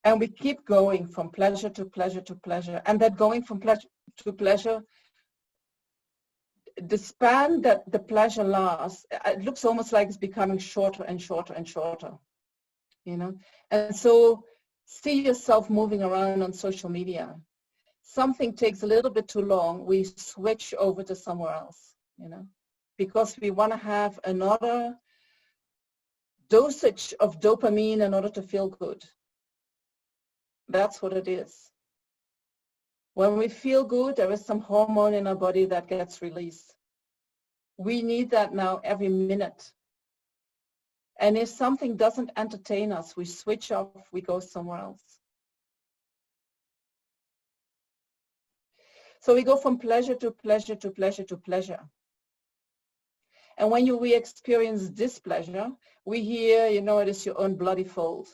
And we keep going from pleasure to pleasure to pleasure. And that going from pleasure to pleasure, the span that the pleasure lasts, it looks almost like it's becoming shorter and shorter and shorter, And so see yourself moving around on social media. Something takes a little bit too long, we switch over to somewhere else, because we want to have another dosage of dopamine in order to feel good. That's what it is. When we feel good, there is some hormone in our body that gets released. We need that now every minute. And if something doesn't entertain us, we switch off, we go somewhere else. So we go from pleasure to pleasure to pleasure to pleasure. And when we experience displeasure, we hear, you know, it is your own bloody fault.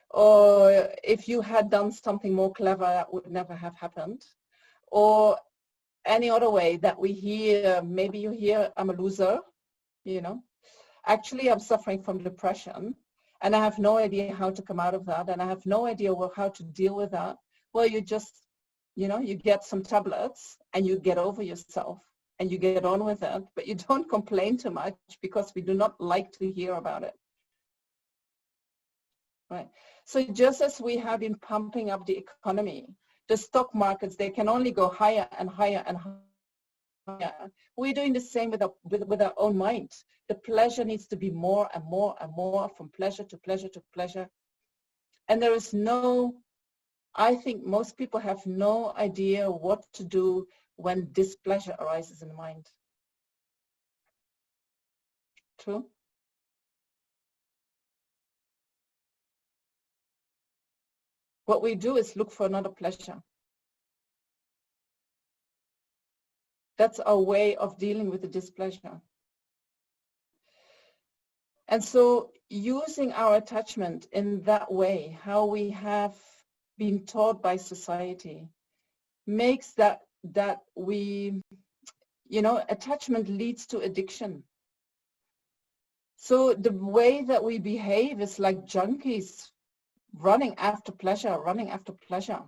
Or if you had done something more clever, that would never have happened. Or any other way that we hear, maybe you hear, I'm a loser, you know. Actually, I'm suffering from depression and I have no idea how to come out of that, and I have no idea how to deal with that. Well, you just, you know, you get some tablets and you get over yourself and you get on with it, but you don't complain too much because we do not like to hear about it. Right. So just as we have been pumping up the economy, the stock markets, they can only go higher and higher and higher. We're doing the same with our own mind. The pleasure needs to be more and more and more, from pleasure to pleasure to pleasure. And there is no, I think most people have no idea what to do when displeasure arises in the mind. True? What we do is look for another pleasure. That's our way of dealing with the displeasure. And so using our attachment in that way, how we have been taught by society, makes that we, you know, attachment leads to addiction. So the way that we behave is like junkies running after pleasure, running after pleasure.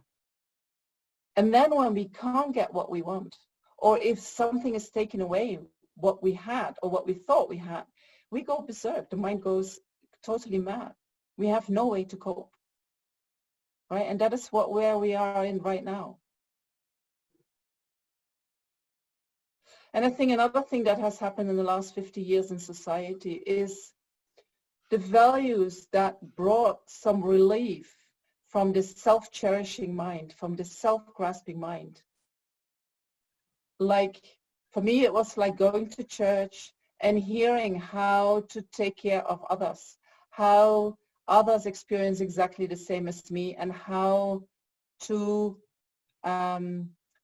And then when we can't get what we want, or if something is taken away, what we had or what we thought we had, we go berserk. The mind goes totally mad. We have no way to cope, right? And that is where we are in right now. And I think another thing that has happened in the last 50 years in society is the values that brought some relief from this self-cherishing mind, from this self-grasping mind. Like, for me, it was like going to church and hearing how to take care of others, how others experience exactly the same as me, and how to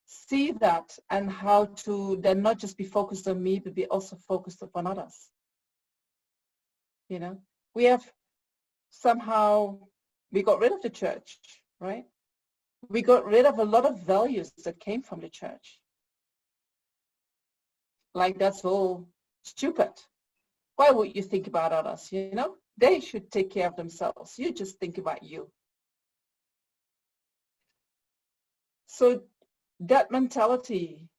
see that, and how to then not just be focused on me, but be also focused upon others. You know, we have somehow, we got rid of the church, right? We got rid of a lot of values that came from the church. Like, that's all stupid. Why would you think about others? You know, they should take care of themselves. You just think about you. So that mentality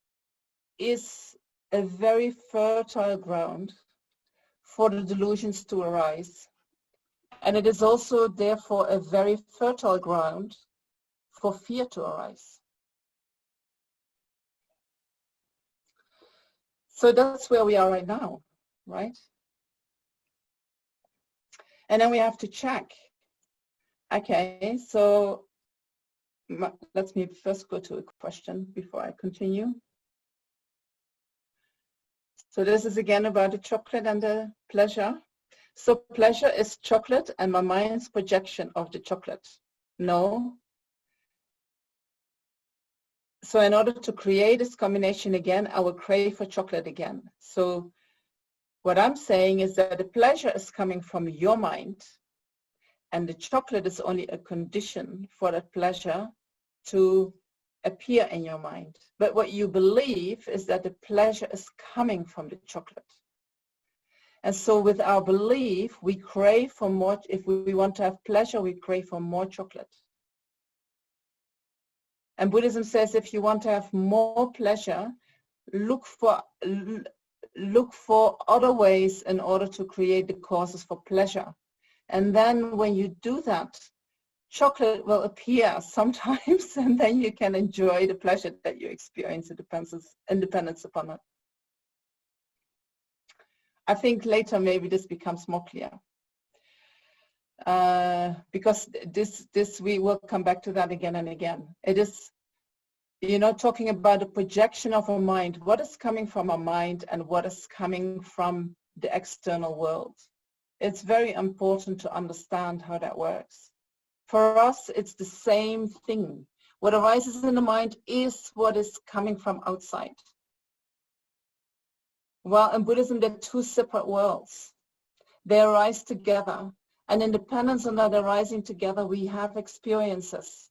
is a very fertile ground for the delusions to arise. And it is also, therefore, a very fertile ground for fear to arise. So that's where we are right now, right? And then we have to check. Okay, so let me first go to a question before I continue. So this is again about the chocolate and the pleasure. So pleasure is chocolate and my mind's projection of the chocolate. No. So in order to create this combination again, I will crave for chocolate again. So what I'm saying is that the pleasure is coming from your mind, and the chocolate is only a condition for that pleasure to appear in your mind. But what you believe is that the pleasure is coming from the chocolate. And so with our belief, we crave for more. If we want to have pleasure, we crave for more chocolate. And Buddhism says if you want to have more pleasure, look for other ways in order to create the causes for pleasure. And then when you do that, chocolate will appear sometimes, and then you can enjoy the pleasure that you experience independence upon it. I think later maybe this becomes more clear. Because this we will come back to that again and again. It is, you know, talking about the projection of our mind, what is coming from our mind and what is coming from the external world. It's very important to understand how that works. For us, it's the same thing. What arises in the mind is what is coming from outside. Well, in Buddhism, they're two separate worlds. They arise together. And in dependence on that arising together, we have experiences.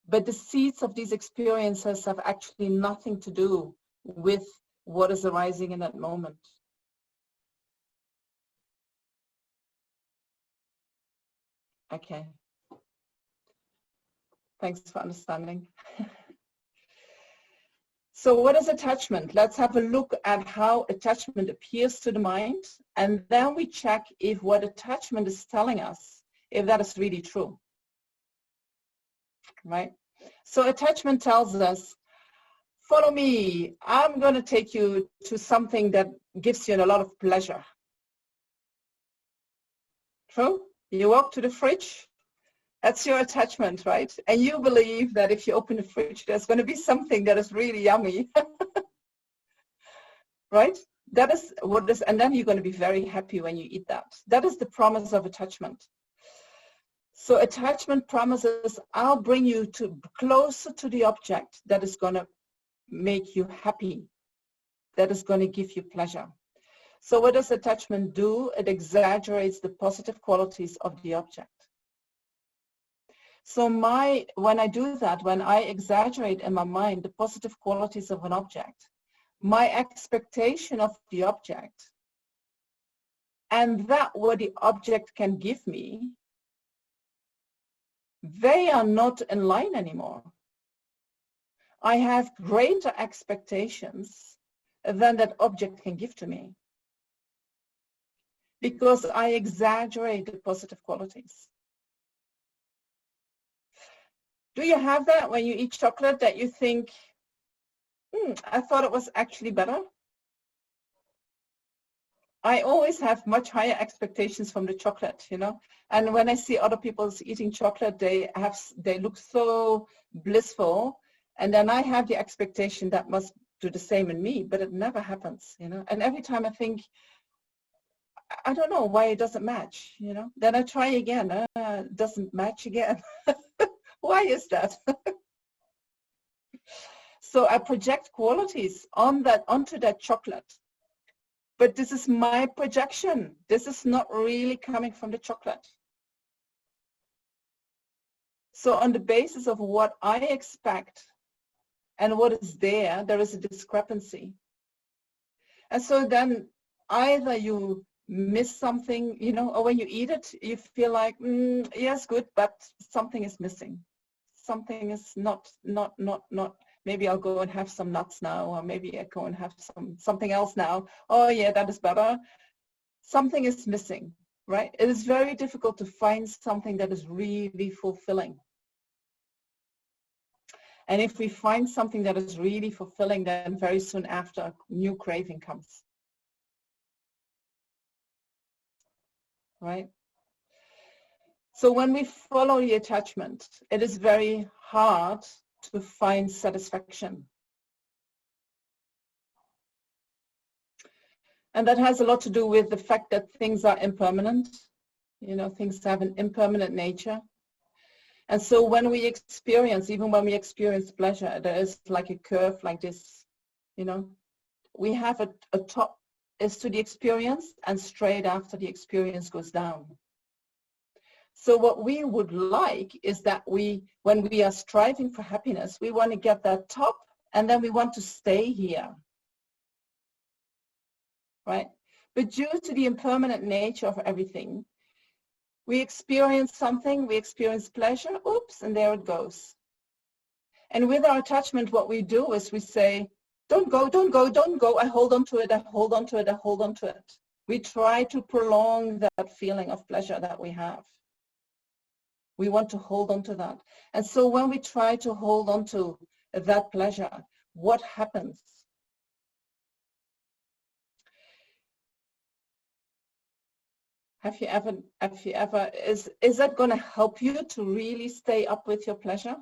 But the seeds of these experiences have actually nothing to do with what is arising in that moment. Okay. Thanks for understanding. So what is attachment? Let's have a look at how attachment appears to the mind, and then we check if what attachment is telling us, if that is really true. Right? So attachment tells us, follow me, I'm going to take you to something that gives you a lot of pleasure. True? You walk to the fridge, that's your attachment, right? And you believe that if you open the fridge, there's going to be something that is really yummy. Right? That is what is, and then you're going to be very happy when you eat that. That is the promise of attachment. So attachment promises, I'll bring you to closer to the object that is going to make you happy, that is going to give you pleasure. So what does attachment do? It exaggerates the positive qualities of the object. So when I do that, when I exaggerate in my mind the positive qualities of an object, my expectation of the object and that what the object can give me, they are not in line anymore. I have greater expectations than that object can give to me because I exaggerate the positive qualities. Do you have that when you eat chocolate that you think, I thought it was actually better? I always have much higher expectations from the chocolate, you know. And when I see other people eating chocolate, they look so blissful. And then I have the expectation that must do the same in me, but it never happens, you know. And every time I think, I don't know why it doesn't match, you know. Then I try again, it doesn't match again. Why is that? So I project qualities onto that chocolate. But this is my projection. This is not really coming from the chocolate. So on the basis of what I expect and what is there is a discrepancy. And so then either you miss something, you know, or when you eat it, you feel like, yes, good, but something is missing. Something is not, maybe I'll go and have some nuts now, or maybe I go and have something else now. Oh yeah, that is better. Something is missing, right? It is very difficult to find something that is really fulfilling. And if we find something that is really fulfilling, then very soon after, a new craving comes. Right? So when we follow the attachment, it is very hard to find satisfaction. And that has a lot to do with the fact that things are impermanent. You know, things have an impermanent nature. And so when we experience, even when we experience pleasure, there is like a curve like this, you know. We have a top is to the experience, and straight after the experience goes down. So what we would like is that when we are striving for happiness, we want to get that top, and then we want to stay here, right? But due to the impermanent nature of everything, we experience something, we experience pleasure, oops, and there it goes. And with our attachment, what we do is we say, don't go, don't go, don't go. I hold on to it, I hold on to it, I hold on to it. We try to prolong that feeling of pleasure that we have. We want to hold on to that. And so when we try to hold on to that pleasure, what happens? Have you ever, is that going to help you to really stay up with your pleasure?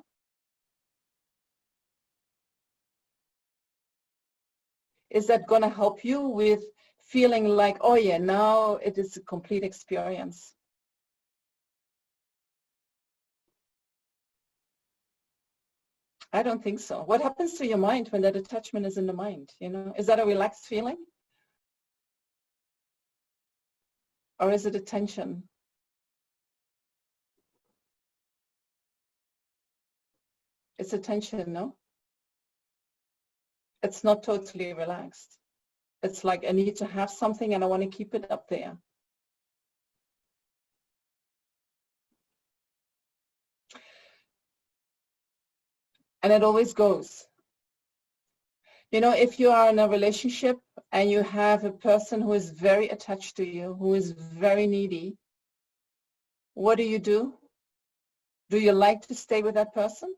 Is that going to help you with feeling like, oh yeah, now it is a complete experience? I don't think so. What happens to your mind when that attachment is in the mind? You know, is that a relaxed feeling? Or is it a tension? It's a tension, no? It's not totally relaxed. It's like I need to have something and I want to keep it up there. And it always goes. You know, if you are in a relationship and you have a person who is very attached to you, who is very needy, what do? Do you like to stay with that person?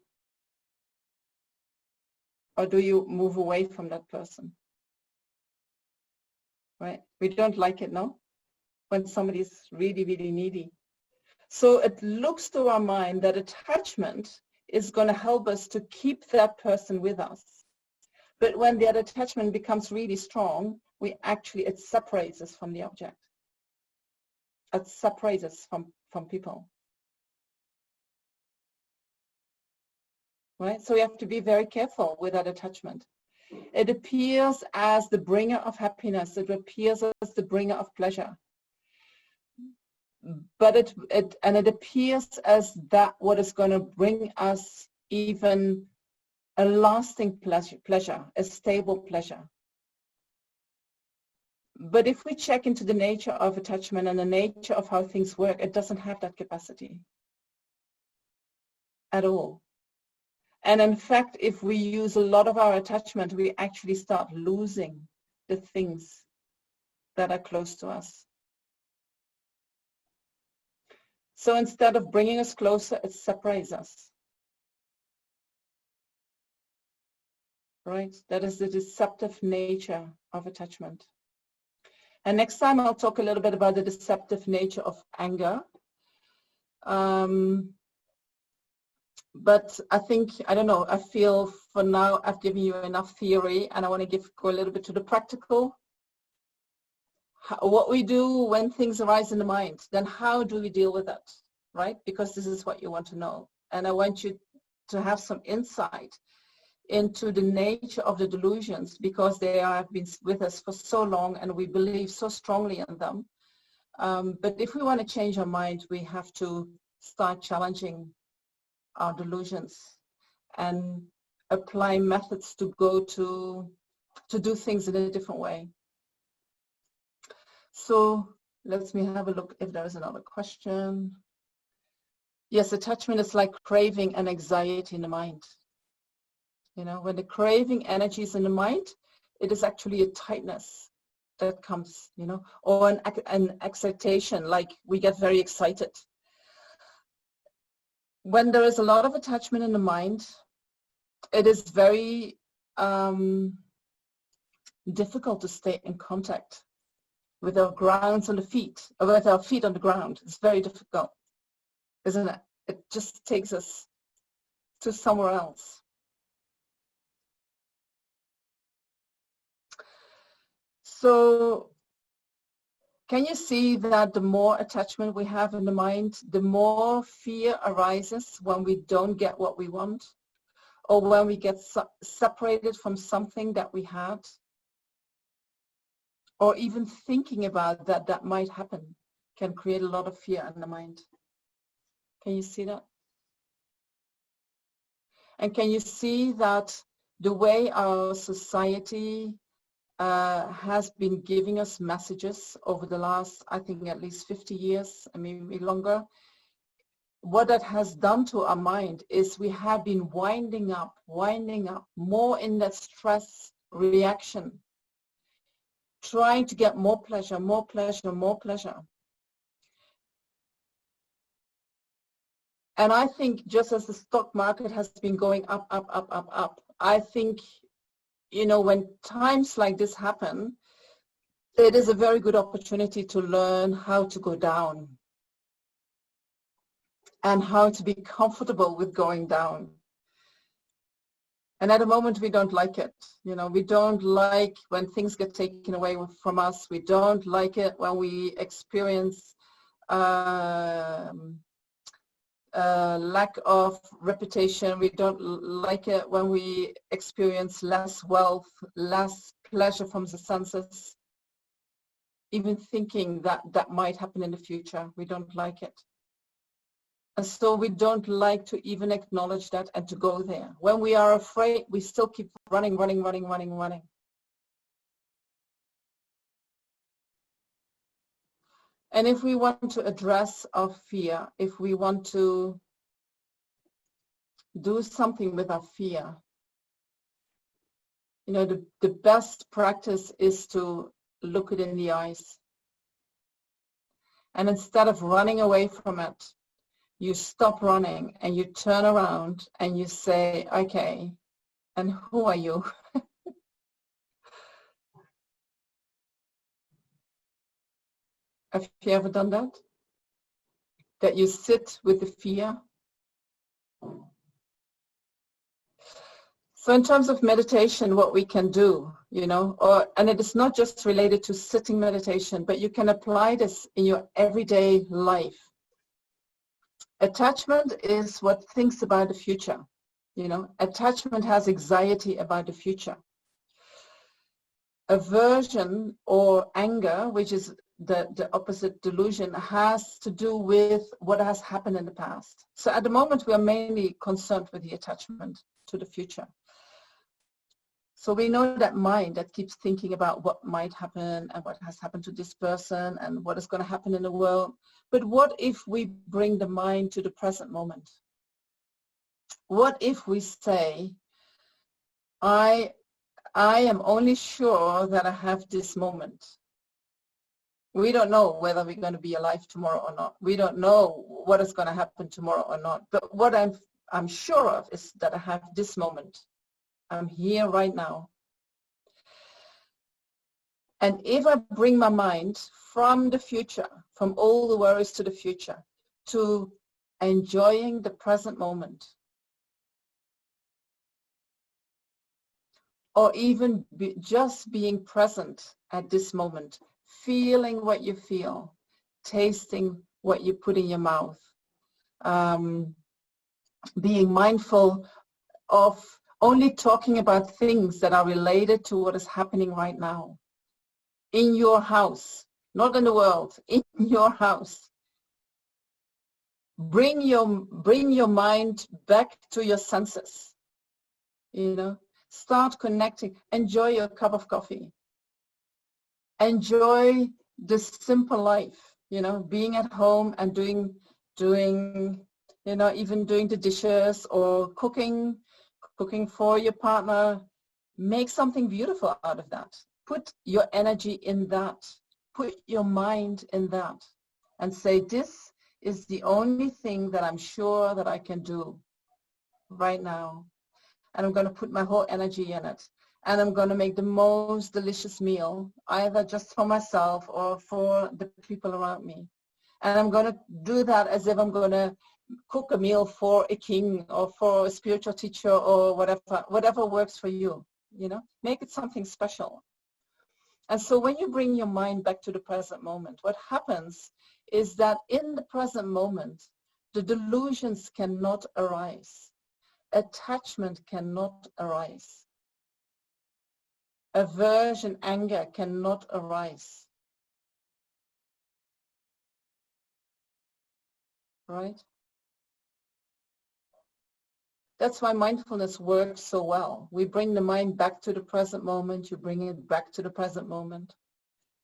Or do you move away from that person? Right? We don't like it, no? When somebody's really, really needy. So it looks to our mind that attachment is going to help us to keep that person with us. But when that attachment becomes really strong, it separates us from the object. It separates us from people. Right? So we have to be very careful with that attachment. It appears as the bringer of happiness. It appears as the bringer of pleasure. But it appears as that what is going to bring us even a lasting pleasure, a stable pleasure. But if we check into the nature of attachment and the nature of how things work, it doesn't have that capacity at all. And in fact, if we use a lot of our attachment, we actually start losing the things that are close to us. So instead of bringing us closer, it separates us. Right? That is the deceptive nature of attachment. And next time I'll talk a little bit about the deceptive nature of anger. But I think, I don't know, I feel for now I've given you enough theory and I want to go a little bit to the practical. What we do when things arise in the mind, then how do we deal with that, right? Because this is what you want to know. And I want you to have some insight into the nature of the delusions because they have been with us for so long and we believe so strongly in them. But if we want to change our mind, we have to start challenging our delusions and apply methods to do things in a different way. So let me have a look if there is another question. Yes, attachment is like craving and anxiety in the mind. You know, when the craving energy is in the mind, it is actually a tightness that comes, you know, or an excitation, like we get very excited. When there is a lot of attachment in the mind, it is very difficult to stay in contact with our grounds on the feet, or with our feet on the ground. It's very difficult, isn't it? It just takes us to somewhere else. So can you see that the more attachment we have in the mind, the more fear arises when we don't get what we want, or when we get separated from something that we had, or even thinking about that might happen can create a lot of fear in the mind. Can you see that? And can you see that the way our society has been giving us messages over the last, I think, at least 50 years, I mean, maybe longer. What that has done to our mind is we have been winding up more in that stress reaction, trying to get more pleasure, more pleasure, more pleasure. And I think just as the stock market has been going up, I think, you know, when times like this happen, it is a very good opportunity to learn how to go down and how to be comfortable with going down. And at the moment, we don't like it. You know, we don't like when things get taken away from us. We don't like it when we experience lack of reputation. We don't like it when we experience less wealth, less pleasure from the senses. Even thinking that that might happen in the future, we don't like it. And so we don't like to even acknowledge that and to go there. When we are afraid, we still keep running. And if we want to address our fear, if we want to do something with our fear, you know, the best practice is to look it in the eyes. And instead of running away from it, you stop running and you turn around and you say, okay, and who are you? Have you ever done that? That you sit with the fear? So in terms of meditation, what we can do, you know, and it is not just related to sitting meditation, but you can apply this in your everyday life. Attachment is what thinks about the future. You know, attachment has anxiety about the future. Aversion or anger, which is the opposite delusion, has to do with what has happened in the past. So at the moment, we are mainly concerned with the attachment to the future. So we know that mind that keeps thinking about what might happen and what has happened to this person and what is going to happen in the world. But what if we bring the mind to the present moment? What if we say, I am only sure that I have this moment. We don't know whether we're going to be alive tomorrow or not. We don't know what is going to happen tomorrow or not. But what I'm sure of is that I have this moment. I'm here right now. And if I bring my mind from the future, from all the worries to the future, to enjoying the present moment, or even just being present at this moment, feeling what you feel, tasting what you put in your mouth, being mindful of only talking about things that are related to what is happening right now. In your house, not in the world, in your house. Bring your mind back to your senses. You know, start connecting. Enjoy your cup of coffee. Enjoy the simple life, you know, being at home and doing, you know, even doing the dishes or cooking for your partner. Make something beautiful out of that. Put your energy in that. Put your mind in that. And say, this is the only thing that I'm sure that I can do right now. And I'm going to put my whole energy in it. And I'm going to make the most delicious meal, either just for myself or for the people around me. And I'm going to do that as if I'm going to cook a meal for a king or for a spiritual teacher or whatever works for you. You know, make it something special. And so when you bring your mind back to the present moment, what happens is that in the present moment, the delusions cannot arise. Attachment cannot arise. Aversion, anger cannot arise. Right? That's why mindfulness works so well. We bring the mind back to the present moment. You bring it back to the present moment.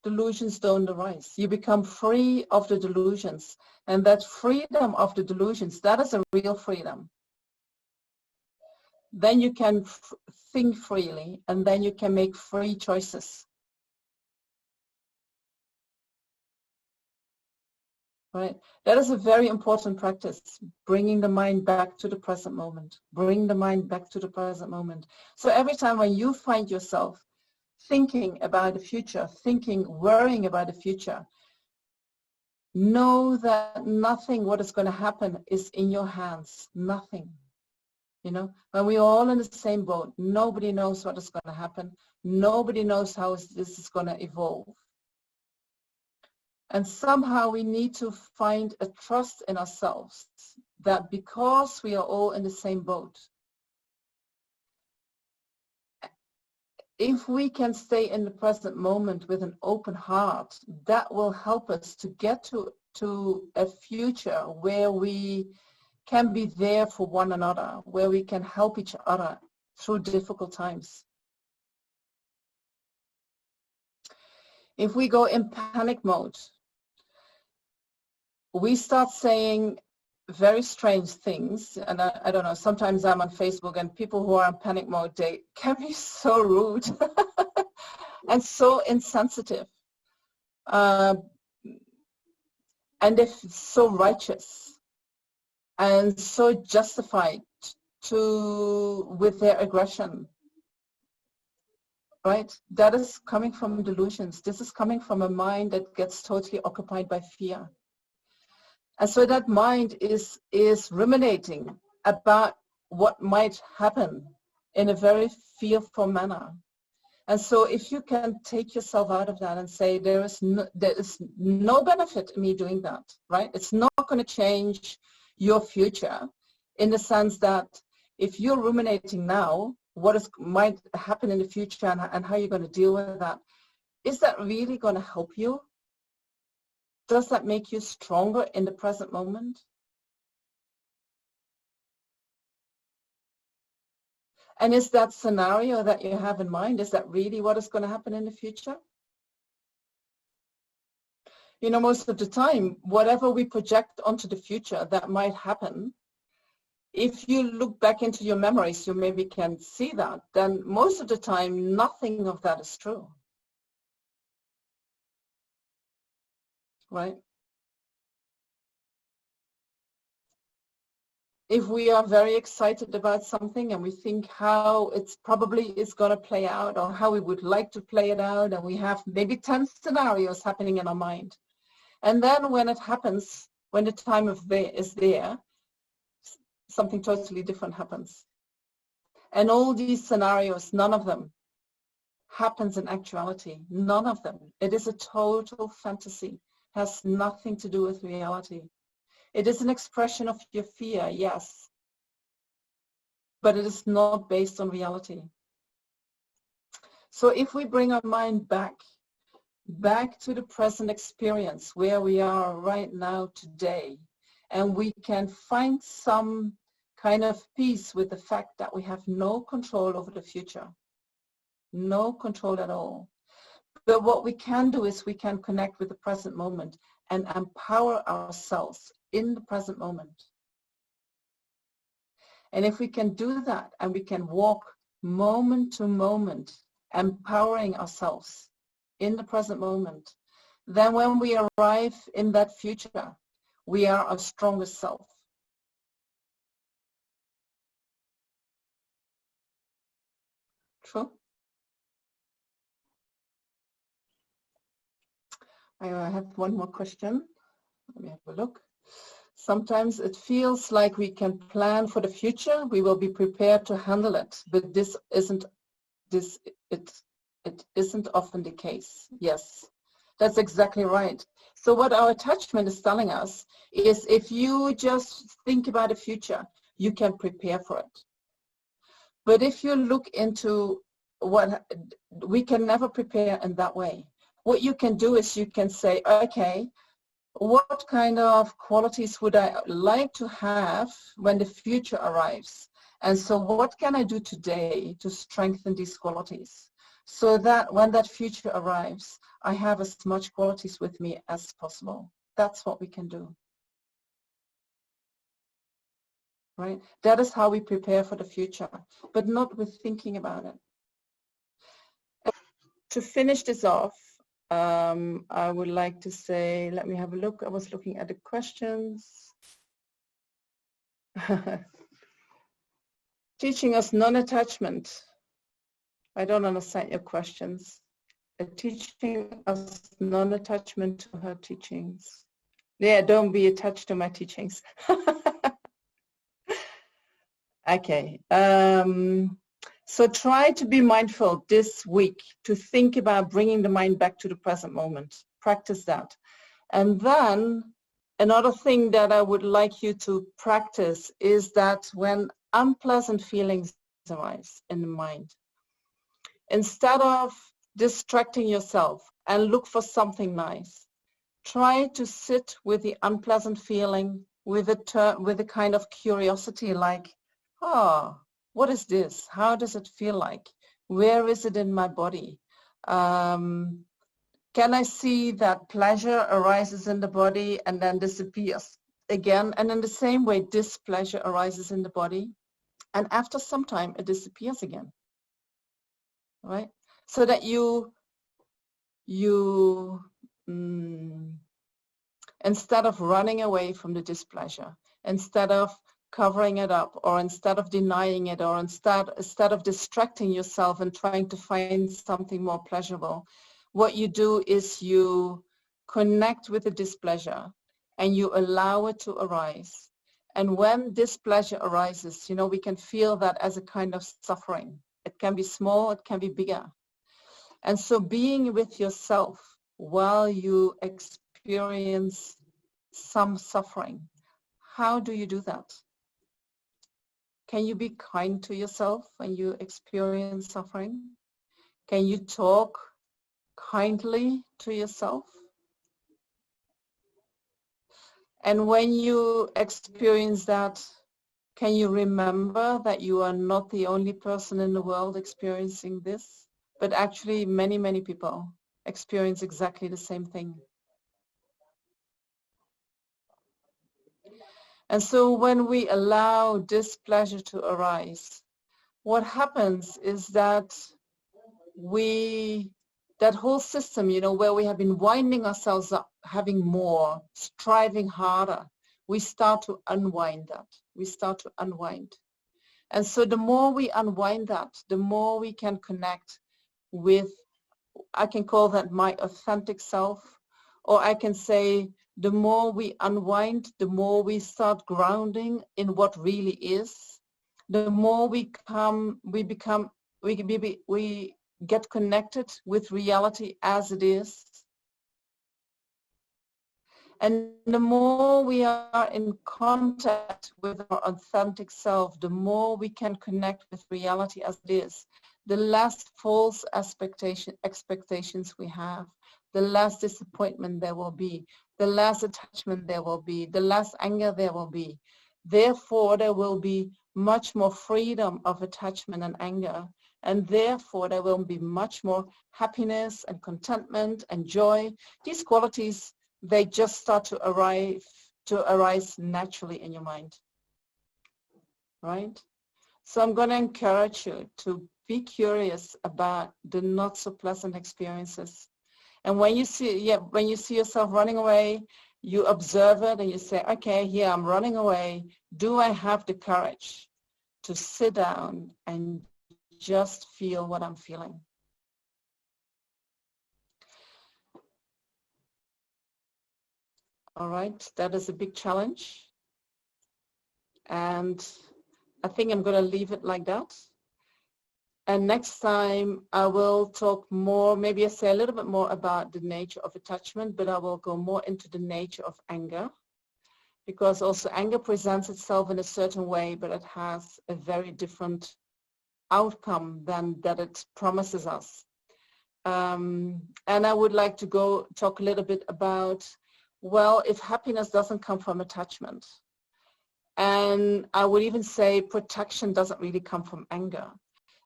Delusions don't arise. You become free of the delusions. And that freedom of the delusions, that is a real freedom. Then you can think freely, and then you can make free choices. Right? That is a very important practice, bringing the mind back to the present moment. Bring the mind back to the present moment. So every time when you find yourself thinking about the future, worrying about the future, know that nothing what is going to happen is in your hands. Nothing. You know, when we're all in the same boat, nobody knows what is going to happen. Nobody knows how this is going to evolve. And somehow we need to find a trust in ourselves that because we are all in the same boat, if we can stay in the present moment with an open heart, that will help us to get to a future where we can be there for one another, where we can help each other through difficult times. If we go in panic mode, we start saying very strange things, and I don't know, sometimes I'm on Facebook and people who are in panic mode, they can be so rude and so insensitive, and they're so righteous and so justified with their aggression, right? That is coming from delusions. This is coming from a mind that gets totally occupied by fear. And so that mind is ruminating about what might happen in a very fearful manner. And so if you can take yourself out of that and say, there is no benefit in me doing that, right? It's not going to change your future, in the sense that if you're ruminating now, what might happen in the future and how you're going to deal with that, is that really going to help you? Does that make you stronger in the present moment? And is that scenario that you have in mind, is that really what is going to happen in the future? You know, most of the time, whatever we project onto the future that might happen, if you look back into your memories, you maybe can see that, then most of the time, nothing of that is true. Right? If we are very excited about something and we think how it's probably is going to play out, or how we would like to play it out, and we have maybe 10 scenarios happening in our mind. And then when it happens, when the time is there, something totally different happens. And all these scenarios, none of them happens in actuality. None of them. It is a total fantasy. Has nothing to do with reality. It is an expression of your fear, yes, but it is not based on reality. So if we bring our mind back to the present experience where we are right now today, and we can find some kind of peace with the fact that we have no control over the future, no control at all. But what we can do is we can connect with the present moment and empower ourselves in the present moment. And if we can do that, and we can walk moment to moment, empowering ourselves in the present moment, then when we arrive in that future, we are our strongest self. True? I have one more question. Let me have a look. Sometimes it feels like we can plan for the future. We will be prepared to handle it, but it isn't often the case. Yes, that's exactly right. So what our attachment is telling us is, if you just think about the future, you can prepare for it. But if you look into we can never prepare in that way. What you can do is you can say, okay, what kind of qualities would I like to have when the future arrives? And so what can I do today to strengthen these qualities, so that when that future arrives, I have as much qualities with me as possible? That's what we can do. Right? That is how we prepare for the future, but not with thinking about it. To finish this off, I would like to say, let me have a look. I was looking at the questions. Teaching us non-attachment. I don't understand your questions. A teaching us non-attachment to her teachings. Yeah, don't be attached to my teachings. Okay. So try to be mindful this week to think about bringing the mind back to the present moment. Practice that. And then another thing that I would like you to practice is that when unpleasant feelings arise in the mind, instead of distracting yourself and look for something nice, try to sit with the unpleasant feeling with a kind of curiosity, like, oh, what is this? How does it feel like? Where is it in my body? Can I see that pleasure arises in the body and then disappears again? And in the same way, displeasure arises in the body. And after some time, it disappears again, right? So that instead of running away from the displeasure, instead of covering it up, or instead of denying it, or instead of distracting yourself and trying to find something more pleasurable, what you do is you connect with the displeasure and you allow it to arise. And when displeasure arises, you know, we can feel that as a kind of suffering. It can be small, it can be bigger. And so being with yourself while you experience some suffering, how do you do that? Can you be kind to yourself when you experience suffering? Can you talk kindly to yourself? And when you experience that, can you remember that you are not the only person in the world experiencing this, but actually many, many people experience exactly the same thing. And so when we allow displeasure to arise, what happens is that that whole system, you know, where we have been winding ourselves up, having more, striving harder, we start to unwind that. We start to unwind. And so the more we unwind that, the more we can connect with, I can call that my authentic self, or I can say the more we unwind, the more we start grounding in what really is, the more we get connected with reality as it is. And the more we are in contact with our authentic self, the more we can connect with reality as it is, the less false expectations we have, the less disappointment there will be, the less attachment there will be, the less anger there will be. Therefore, there will be much more freedom of attachment and anger. And therefore, there will be much more happiness and contentment and joy. These qualities, they just start to arise naturally in your mind, right? So I'm going to encourage you to be curious about the not so pleasant experiences. And when you see yourself running away, you observe it and you say, okay, here I'm running away. Do I have the courage to sit down and just feel what I'm feeling? All right, that is a big challenge. And I think I'm going to leave it like that. And next time I will talk more, maybe I say a little bit more about the nature of attachment, but I will go more into the nature of anger, because also anger presents itself in a certain way, but it has a very different outcome than that it promises us. And I would like to talk a little bit about, well, if happiness doesn't come from attachment, and I would even say protection doesn't really come from anger,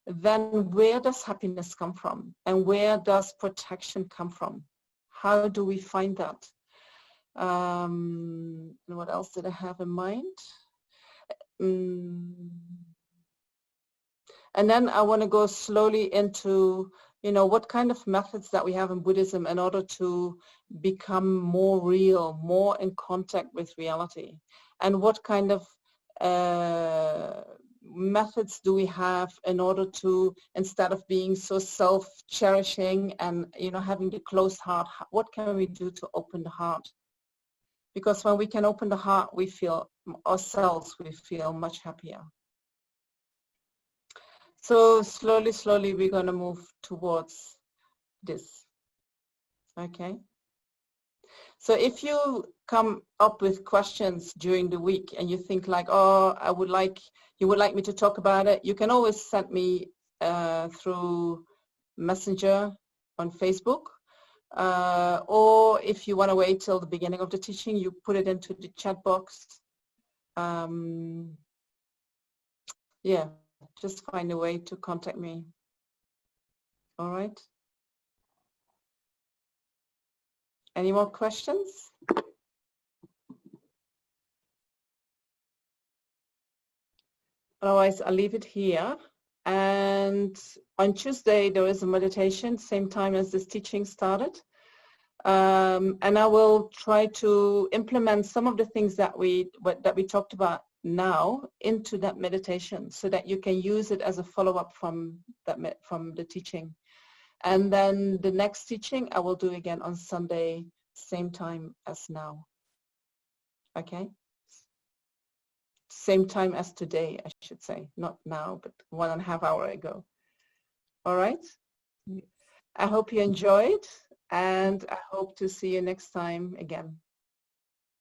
then where does happiness come from? And where does protection come from? How do we find that? And what else did I have in mind? And then I want to go slowly into, you know, what kind of methods that we have in Buddhism in order to become more real, more in contact with reality, and what kind of methods do we have in order to, instead of being so self-cherishing and, you know, having the closed heart, what can we do to open the heart? Because when we can open the heart, we feel ourselves, we feel much happier. So slowly, slowly, we're going to move towards this. Okay. So if you come up with questions during the week and you think like, oh, you would like me to talk about it, you can always send me through Messenger on Facebook. Or if you want to wait till the beginning of the teaching, you put it into the chat box. Yeah, just find a way to contact me. All right. Any more questions? Otherwise, I'll leave it here. And on Tuesday, there is a meditation, same time as this teaching started. And I will try to implement some of the things that we talked about now into that meditation, so that you can use it as a follow-up from the teaching. And then the next teaching I will do again on Sunday, same time as now. Okay? Same time as today, I should say. Not now, but 1.5 hours ago. All right? I hope you enjoyed, and I hope to see you next time again.